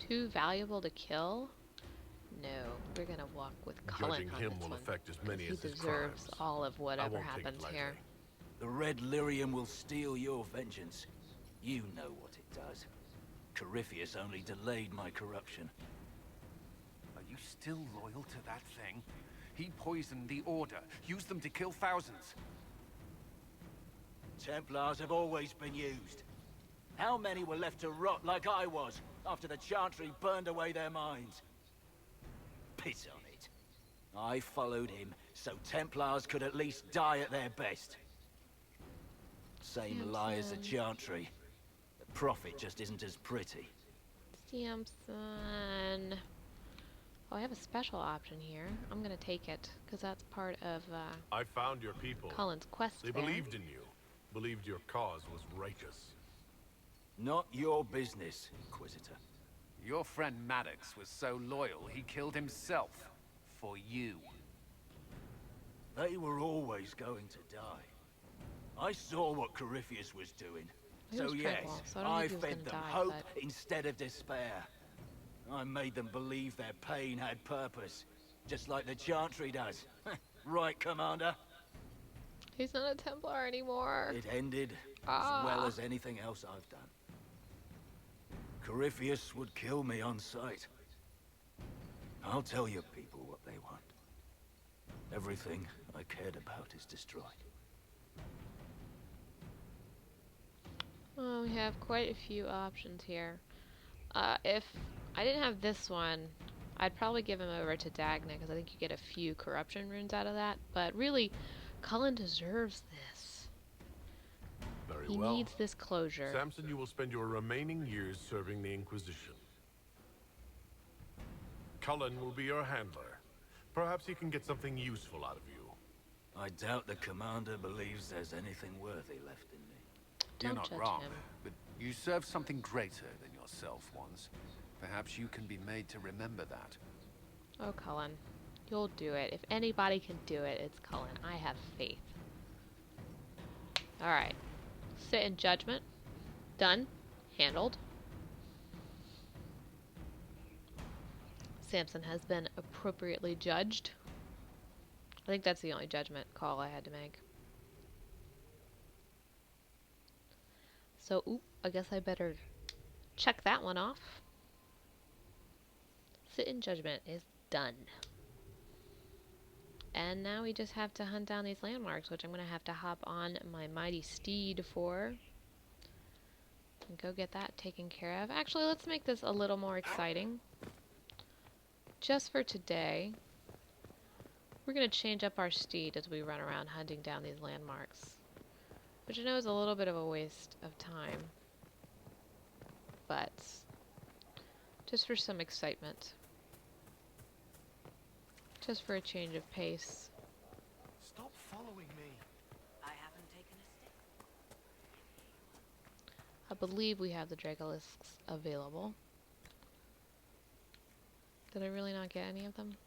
Too valuable to kill? No, we're gonna walk with Cullen Judging on him this will one. affect as many He as his deserves crimes. all of I whatever won't take it happens lightly. here. The Red Lyrium will steal your vengeance. You know what it does. Corypheus only delayed my corruption. Are you still loyal to that thing? He poisoned the Order, used them to kill thousands. Templars have always been used. How many were left to rot like I was, after the Chantry burned away their minds? Piss on it. I followed him, so Templars could at least die at their best. Same lie as the Chantry. The profit just isn't as pretty. Samson. Oh, I have a special option here. I'm gonna take it, because that's part of I found your people. Cullen's quest They there. believed in you. Believed your cause was righteous. Not your business, Inquisitor. Your friend Maddox was so loyal, he killed himself. For you. They were always going to die. I saw what Corypheus was doing. He So was yes, tranquil, so I don't I think he was fed gonna them die, hope but- instead of despair. I made them believe their pain had purpose, just like the Chantry does. Right, Commander? He's not a Templar anymore. It ended Ah. as well as anything else I've done. Corypheus would kill me on sight. I'll tell your people what they want. Everything I cared about is destroyed. Well, we have quite a few options here. If I didn't have this one, I'd probably give him over to Dagna, because I think you get a few corruption runes out of that. But really, Cullen deserves this. Very He well. needs this closure. Samson, you will spend your remaining years serving the Inquisition. Cullen will be your handler. Perhaps he can get something useful out of you. I doubt the Commander believes there's anything worthy left in me. Don't You're not judge wrong, him. but you served something greater than yourself once. Perhaps you can be made to remember that. Oh, Cullen. You'll do it. If anybody can do it, it's Cullen. I have faith. Alright. Sit in judgment. Done. Handled. Samson has been appropriately judged. I think that's the only judgment call I had to make. So, I guess I better check that one off. Sit in judgment is done. And now we just have to hunt down these landmarks, which I'm going to have to hop on my mighty steed for. And go get that taken care of. Actually, let's make this a little more exciting. Just for today, we're going to change up our steed as we run around hunting down these landmarks. Which I know is a little bit of a waste of time. But just for some excitement. Just for a change of pace. Stop following me. I haven't taken a step. I believe we have the Dragalisks available. Did I really not get any of them?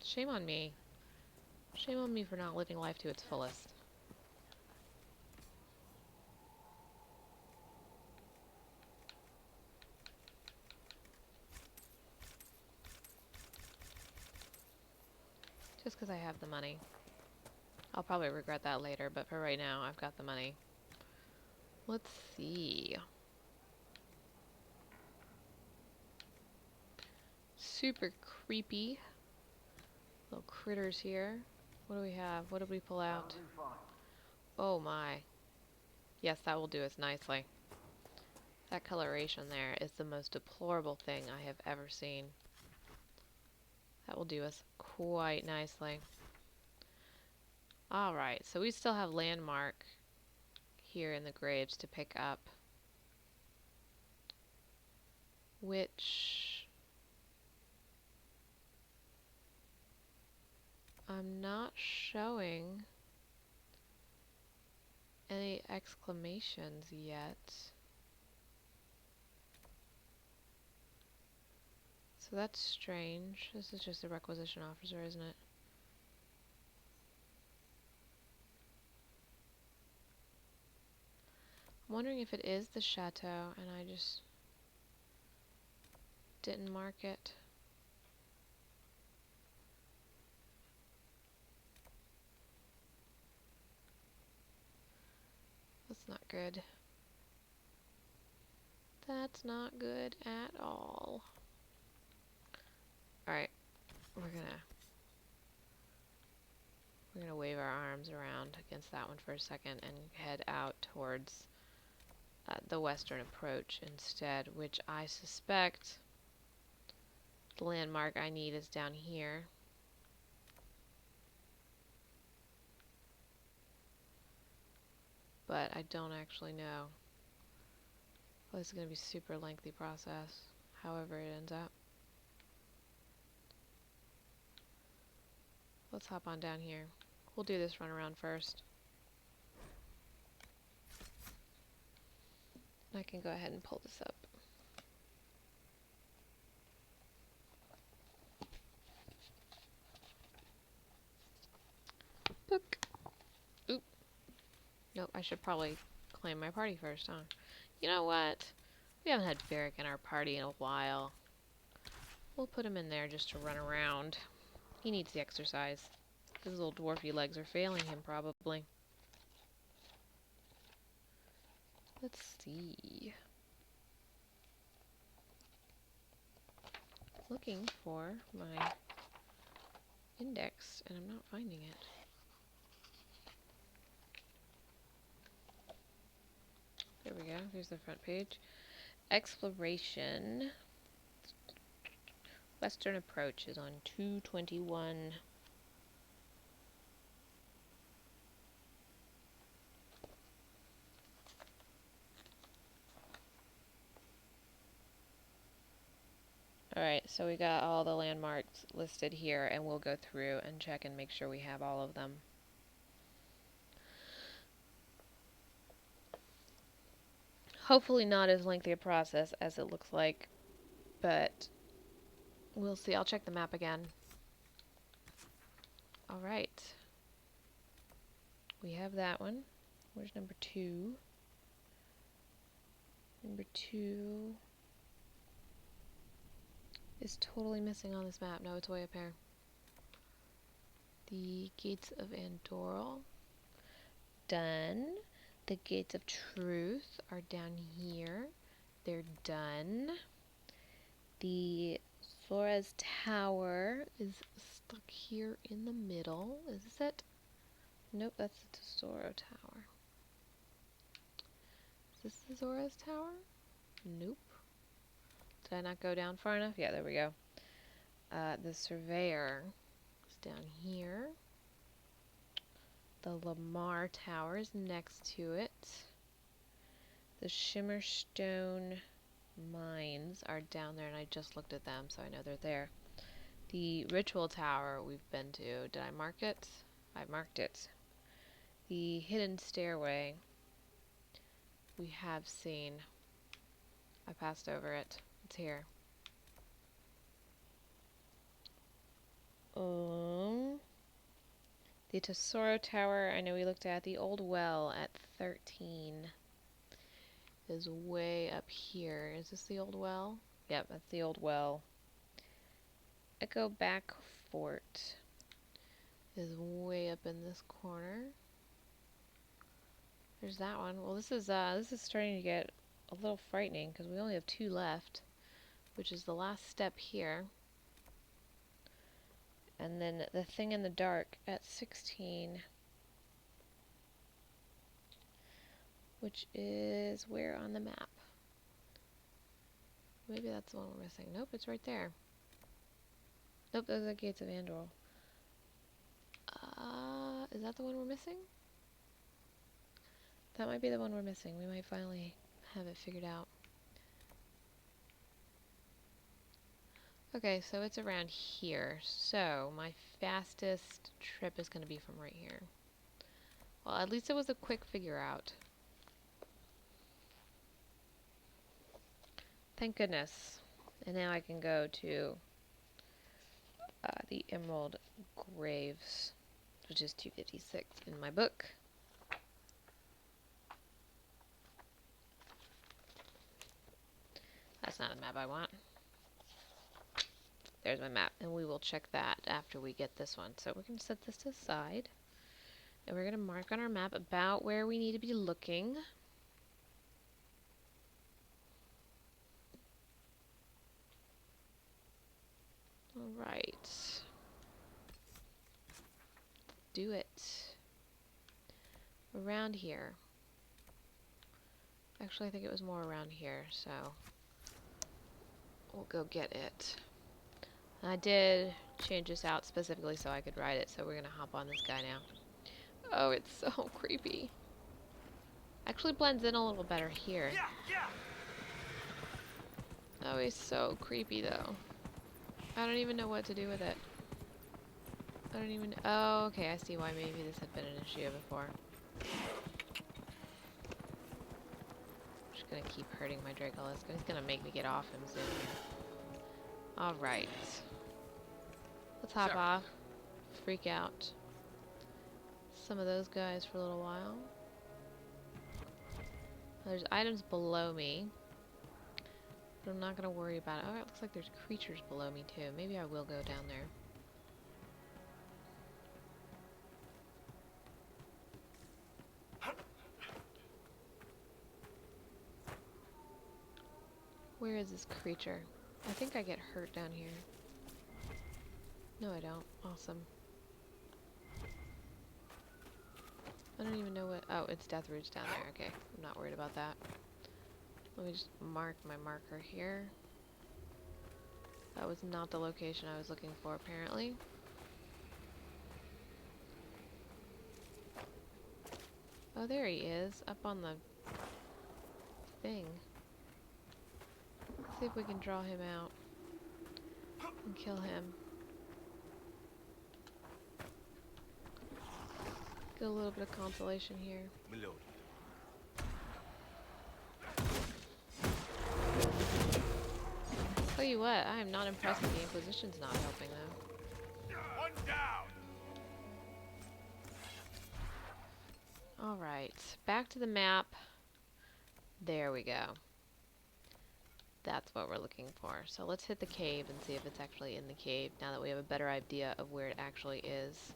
Shame on me. Shame on me for not living life to its fullest. Just because I have the money. I'll probably regret that later, but for right now, I've got the money. Let's see. Super creepy little critters here. What do we have? What did we pull out? Oh my. Yes, that will do us nicely. That coloration there is the most deplorable thing I have ever seen. That will do us quite nicely. Alright, so we still have landmark here in the graves to pick up. Which I'm not showing any exclamations yet. So that's strange. This is just a requisition officer, isn't it? I'm wondering if it is the chateau and I just didn't mark it. That's not good. That's not good at all. Alright, we're gonna wave our arms around against that one for a second and head out towards the western approach instead, which I suspect the landmark I need is down here. But I don't actually know. Well, this is going to be a super lengthy process, however it ends up. Let's hop on down here. We'll do this run around first. I can go ahead and pull this up. Book. Oop. Nope, I should probably claim my party first, huh? You know what? We haven't had Varric in our party in a while. We'll put him in there just to run around. He needs the exercise. His little dwarfy legs are failing him, probably. Let's see. Looking for my index, and I'm not finding it. There we go. Here's the front page. Exploration. Western approach is on 221. Alright, so we got all the landmarks listed here, and we'll go through and check and make sure we have all of them. Hopefully not as lengthy a process as it looks like, but we'll see. I'll check the map again. Alright. We have that one. Where's number 2? Number 2 is totally missing on this map. No, it's way up here. The Gates of Andoril. Done. The Gates of Truth are down here. They're done. The Flores Tower is stuck here in the middle. Is this it? Nope, that's the Tesoro Tower. Is this the Zoro's Tower? Nope. Did I not go down far enough? Yeah, there we go. The Surveyor is down here. The Lamar Tower is next to it. The Shimmerstone Mines are down there, and I just looked at them, so I know they're there. The Ritual Tower we've been to. Did I mark it? I marked it. The Hidden Stairway we have seen. I passed over it. It's here. The Tesoro Tower, I know we looked at. The Old Well at 13 is way up here. Is this the Old Well? Yep, that's the Old Well. Echo Back Fort is way up in this corner. There's that one. Well, this is starting to get a little frightening because we only have 2 left, which is the last step here. And then the Thing in the Dark at 16, which is where on the map? Maybe that's the one we're missing. Nope, it's right there. Nope, those are the Gates of Andor. Is that the one we're missing? That might be the one we're missing. We might finally have it figured out. Okay, so it's around here. So my fastest trip is going to be from right here. Well, at least it was a quick figure out. Thank goodness. And now I can go to the Emerald Graves, which is 256 in my book. That's not the map I want. There's my map, and we will check that after we get this one. So we're going to set this aside, and we're going to mark on our map about where we need to be looking. Alright. Do it. Around here. Actually, I think it was more around here, so we'll go get it. I did change this out specifically so I could ride it, so we're gonna hop on this guy now. Oh, it's so creepy. Actually blends in a little better here. Oh, he's so creepy though. I don't even know what to do with it. I don't even... Oh, okay, I see why maybe this had been an issue before. I'm just gonna keep hurting my Dracolis. He's gonna make me get off him soon. Alright. Let's hop off. Freak out some of those guys for a little while. There's items below me, but I'm not going to worry about it. Oh, it looks like there's creatures below me too. Maybe I will go down there. Where is this creature? I think I get hurt down here. No, I don't. Awesome. I don't even know what... Oh, it's Death Roots down there. Okay, I'm not worried about that. Let me just mark my marker here. That was not the location I was looking for, apparently. Oh, there he is, up on the thing. Let's see if we can draw him out and kill him. Get a little bit of consolation here. My lord. Tell you what, I am not impressed that the Inquisition's not helping them. One down. Alright, back to the map. There we go. That's what we're looking for. So let's hit the cave and see if it's actually in the cave now that we have a better idea of where it actually is.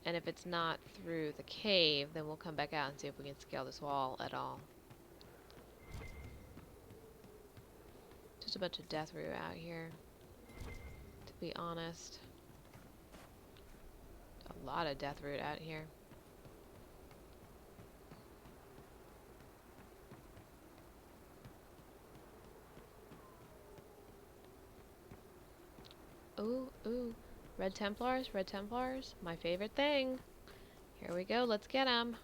And if it's not through the cave, then we'll come back out and see if we can scale this wall at all. just a bunch of death root out here, to be honest. A lot of death root out here. Ooh, ooh. Red Templars, Red Templars. My favorite thing. Here we go, let's get them.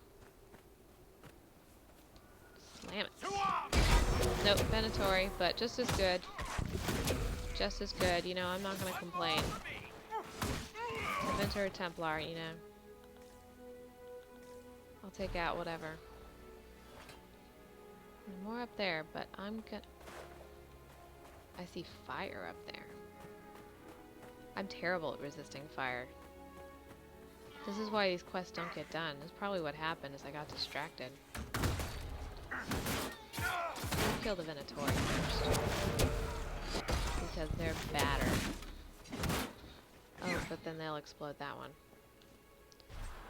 Slam it. Nope, Venatori, but just as good. Just as good, you know, I'm not gonna complain. Inventor Templar, you know. I'll take out whatever. There's more up there, but I'm gonna... I see fire up there. I'm terrible at resisting fire. This is why these quests don't get done. That's probably what happened, is I got distracted. Kill the Venatori first. Because they're badder. Oh, but then they'll explode that one.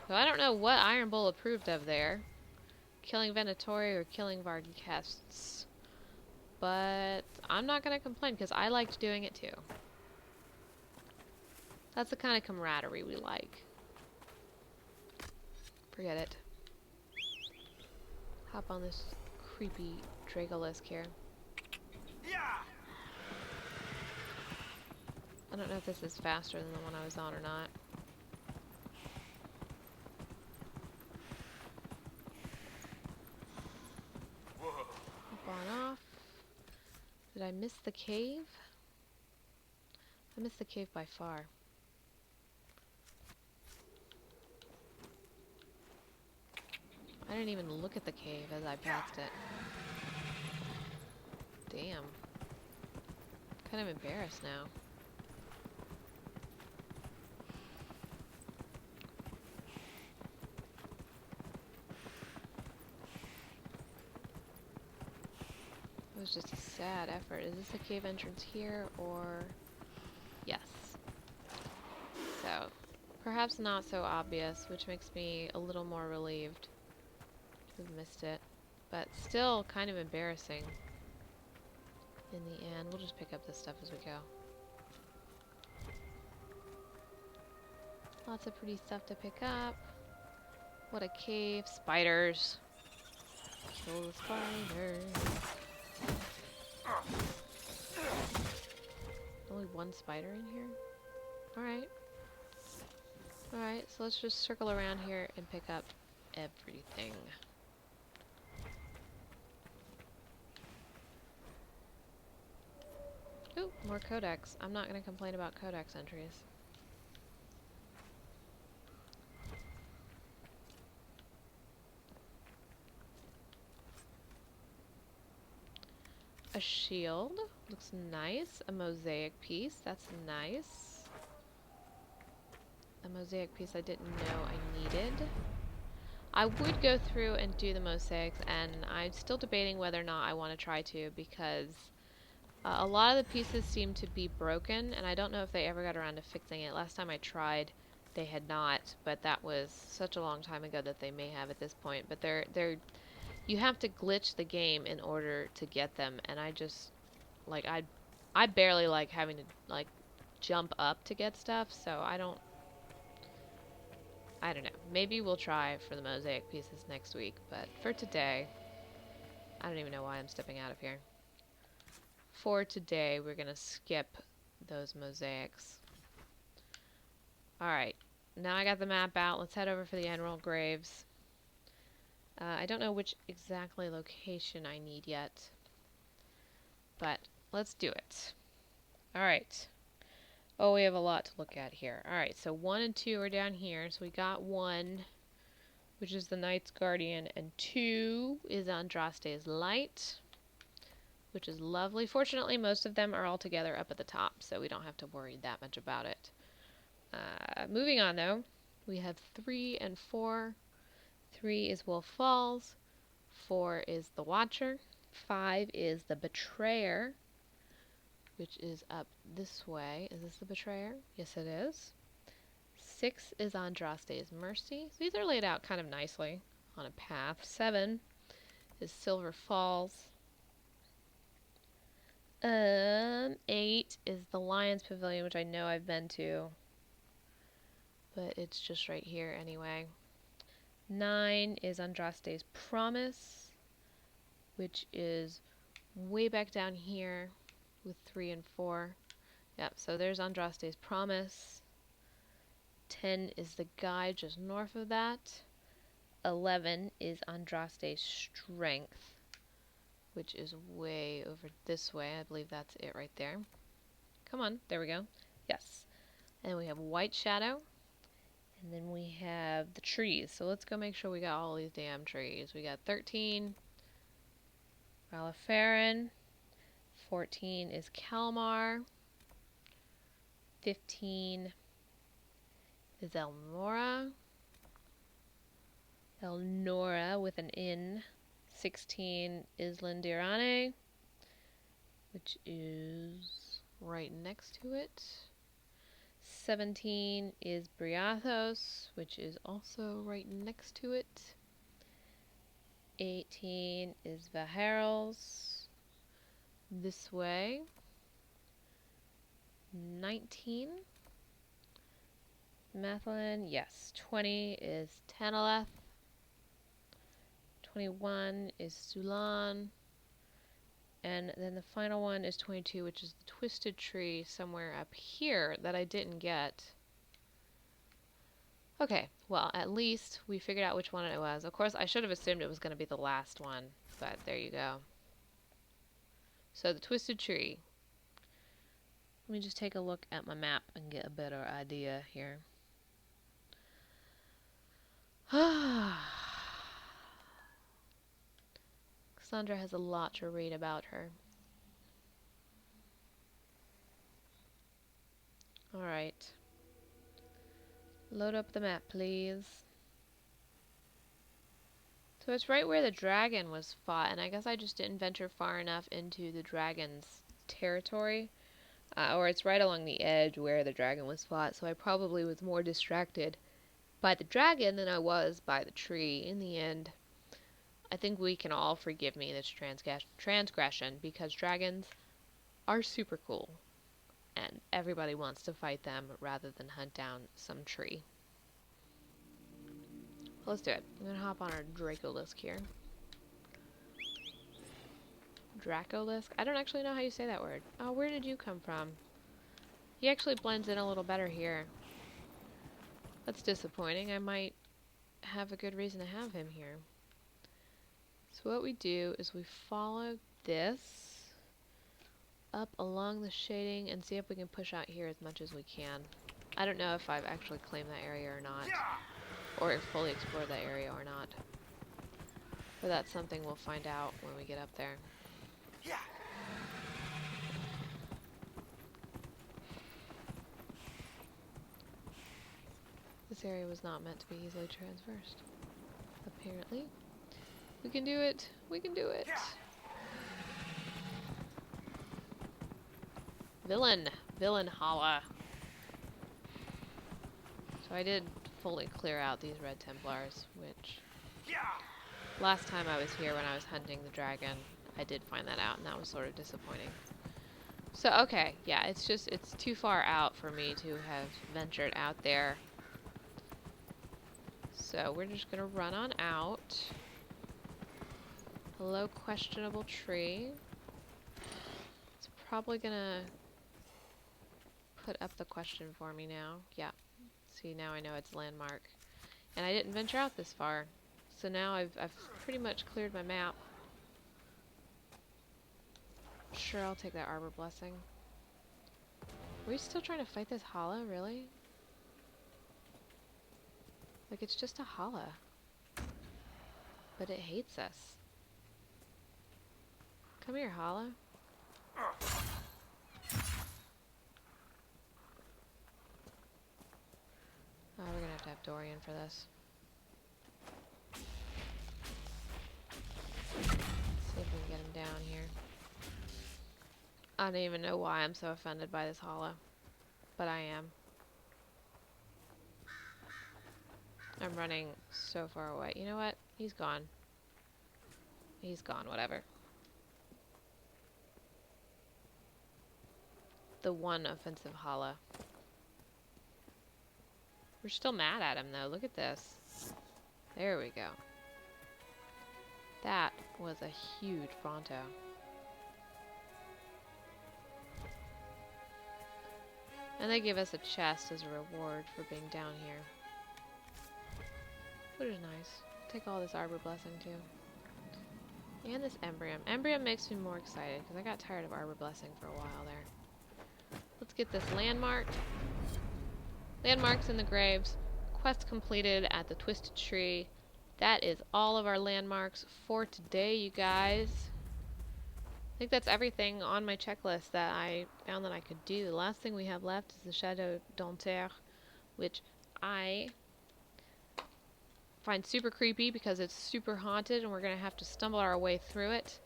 So I don't know what Iron Bull approved of there. Killing Venatori or killing Varghkests. But I'm not going to complain because I liked doing it too. That's the kind of camaraderie we like. Forget it. Hop on this creepy Dracolisk here. I don't know if this is faster than the one I was on or not. Hop on off. Did I miss the cave? I missed the cave by far. I didn't even look at the cave as I passed it. Damn. Kind of embarrassed now. It was just a sad effort. Is this a cave entrance here, or... Yes. So, perhaps not so obvious, which makes me a little more relieved to have missed it. But still kind of embarrassing in the end. We'll just pick up this stuff as we go. Lots of pretty stuff to pick up. What a cave. Spiders. Kill the spiders. Only one spider in here? Alright. Alright, so let's just circle around here and pick up everything. Ooh, more codex. I'm not going to complain about codex entries. A shield. Looks nice. A mosaic piece. That's nice. A mosaic piece I didn't know I needed. I would go through and do the mosaics, and I'm still debating whether or not I want to try to, because a lot of the pieces seem to be broken, and I don't know if they ever got around to fixing it. Last time I tried, they had not, but that was such a long time ago that they may have at this point. But they're you have to glitch the game in order to get them, and I just, like, I barely like having to, like, jump up to get stuff, so I don't know. Maybe we'll try for the mosaic pieces next week, but for today, I don't even know why I'm stepping out of here. For today, we're gonna skip those mosaics. Alright, now I got the map out. Let's head over for the Emerald Graves. I don't know which exactly location I need yet, but let's do it. Alright. Oh, we have a lot to look at here. Alright, so 1 and 2 are down here. So we got 1, which is the Knight's Guardian, and 2 is Andraste's Light, which is lovely. Fortunately, most of them are all together up at the top, so we don't have to worry that much about it. Moving on, though, we have 3 and 4. 3 is Wolf Falls, 4 is the Watcher, 5 is the Betrayer, which is up this way. Is this the Betrayer? Yes, it is. 6 is Andraste's Mercy. So these are laid out kind of nicely on a path. 7 is Silver Falls. 8 is the Lion's Pavilion, which I know I've been to. But it's just right here anyway. 9 is Andraste's Promise, which is way back down here with 3 and 4. Yep, so there's Andraste's Promise. 10 is the guide just north of that. 11 is Andraste's Strength, which is way over this way. I believe that's it right there. Come on, there we go. Yes. And we have White Shadow. And then we have the trees. So let's go make sure we got all these damn trees. We got 13, Ralafarin. 14 is Kalmar. 15 is Elnora. Elnora with an N. 16 is Lindirane, which is right next to it. 17 is Briathos, which is also right next to it. 18 is Vaharos, this way. 19, Mathlin, yes. 20 is Tanaleth. 21 is Sulan. And then the final one is 22, which is the Twisted Tree somewhere up here that I didn't get. Okay, well, at least we figured out which one it was. Of course, I should have assumed it was going to be the last one, but there you go. So, the Twisted Tree. Let me just take a look at my map and get a better idea here. Cassandra has a lot to read about her. Alright. Load up the map, please. So it's right where the dragon was fought, and I guess I just didn't venture far enough into the dragon's territory. Or it's right along the edge where the dragon was fought, so I probably was more distracted by the dragon than I was by the tree. In the end, I think we can all forgive me this transgression, because dragons are super cool, and everybody wants to fight them rather than hunt down some tree. Let's do it. I'm going to hop on our Dracolisk here. Dracolisk? I don't actually know how you say that word. Oh, where did you come from? He actually blends in a little better here. That's disappointing. I might have a good reason to have him here. So what we do is we follow this up along the shading and see if we can push out here as much as we can. I don't know if I've actually claimed that area or not, or fully explored that area or not. But that's something we'll find out when we get up there. This area was not meant to be easily traversed. Apparently. We can do it! We can do it! Villain! Villain holla! So I did fully clear out these Red Templars, which... last time I was here when I was hunting the dragon, I did find that out, and that was sort of disappointing. So, okay, yeah, it's too far out for me to have ventured out there. So, we're just gonna run on out. Hello, questionable tree. It's probably gonna put up the question for me now. Yeah. See, now I know it's landmark. And I didn't venture out this far. So now I've pretty much cleared my map. Sure, I'll take that Arbor Blessing. Are we still trying to fight this Hala, really? Like, it's just a Hala. But it hates us. Come here, Hala. Oh, we're gonna have to have Dorian for this. See if we can get him down here. I don't even know why I'm so offended by this Hala. But I am. I'm running so far away. You know what? He's gone. He's gone, whatever. the one offensive hollow. We're still mad at him though. Look at this. There we go. That was a huge Bronto. And they give us a chest as a reward for being down here. Which is nice. Take all this Arbor Blessing too. And this Embrium. Embrium makes me more excited because I got tired of Arbor Blessing for a while there. Let's get this landmark. Landmarks in the graves. Quest completed at the Twisted Tree. That is all of our landmarks for today, you guys. I think that's everything on my checklist that I found that I could do. The last thing we have left is the Chateau d'Anterre, which I find super creepy because it's super haunted and we're going to have to stumble our way through it.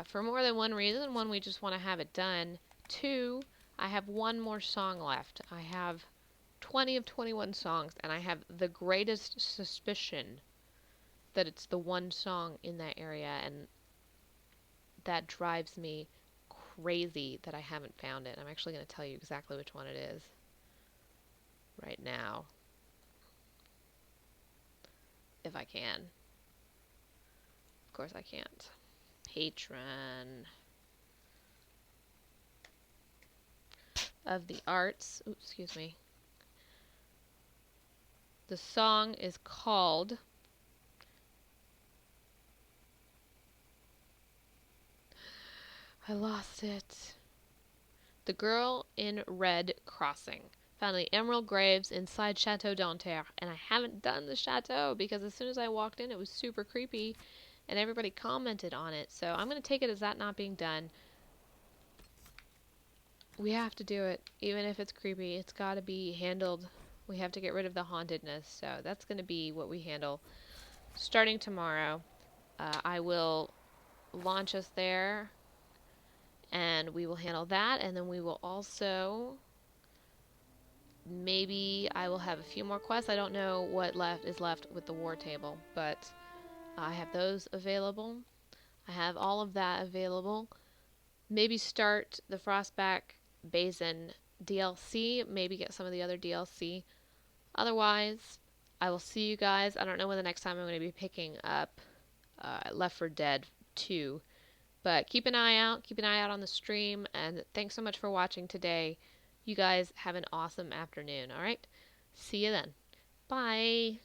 For more than one reason. One, we just want to have it done. Two, I have one more song left. I have 20 of 21 songs, and I have the greatest suspicion that it's the one song in that area, and that drives me crazy that I haven't found it. I'm actually going to tell you exactly which one it is right now, if I can. Of course I can't. Patron of the Arts. Oops, excuse me. The song is called I lost it. The Girl in Red Crossing. Found the emerald graves inside Chateau d'Anterre, and I haven't done the chateau because as soon as I walked in it was super creepy and everybody commented on it. So I'm going to take it as that not being done. We have to do it, even if it's creepy. It's got to be handled. We have to get rid of the hauntedness, so that's going to be what we handle starting tomorrow. I will launch us there, and we will handle that, and then we will also, maybe I will have a few more quests. I don't know what is left with the war table, but I have those available. I have all of that available. Maybe start the Frostback Basin DLC, maybe get some of the other DLC. Otherwise, I will see you guys. I don't know when the next time I'm going to be picking up Left 4 Dead 2. But keep an eye out. Keep an eye out on the stream. And thanks so much for watching today. You guys have an awesome afternoon. Alright? See you then. Bye.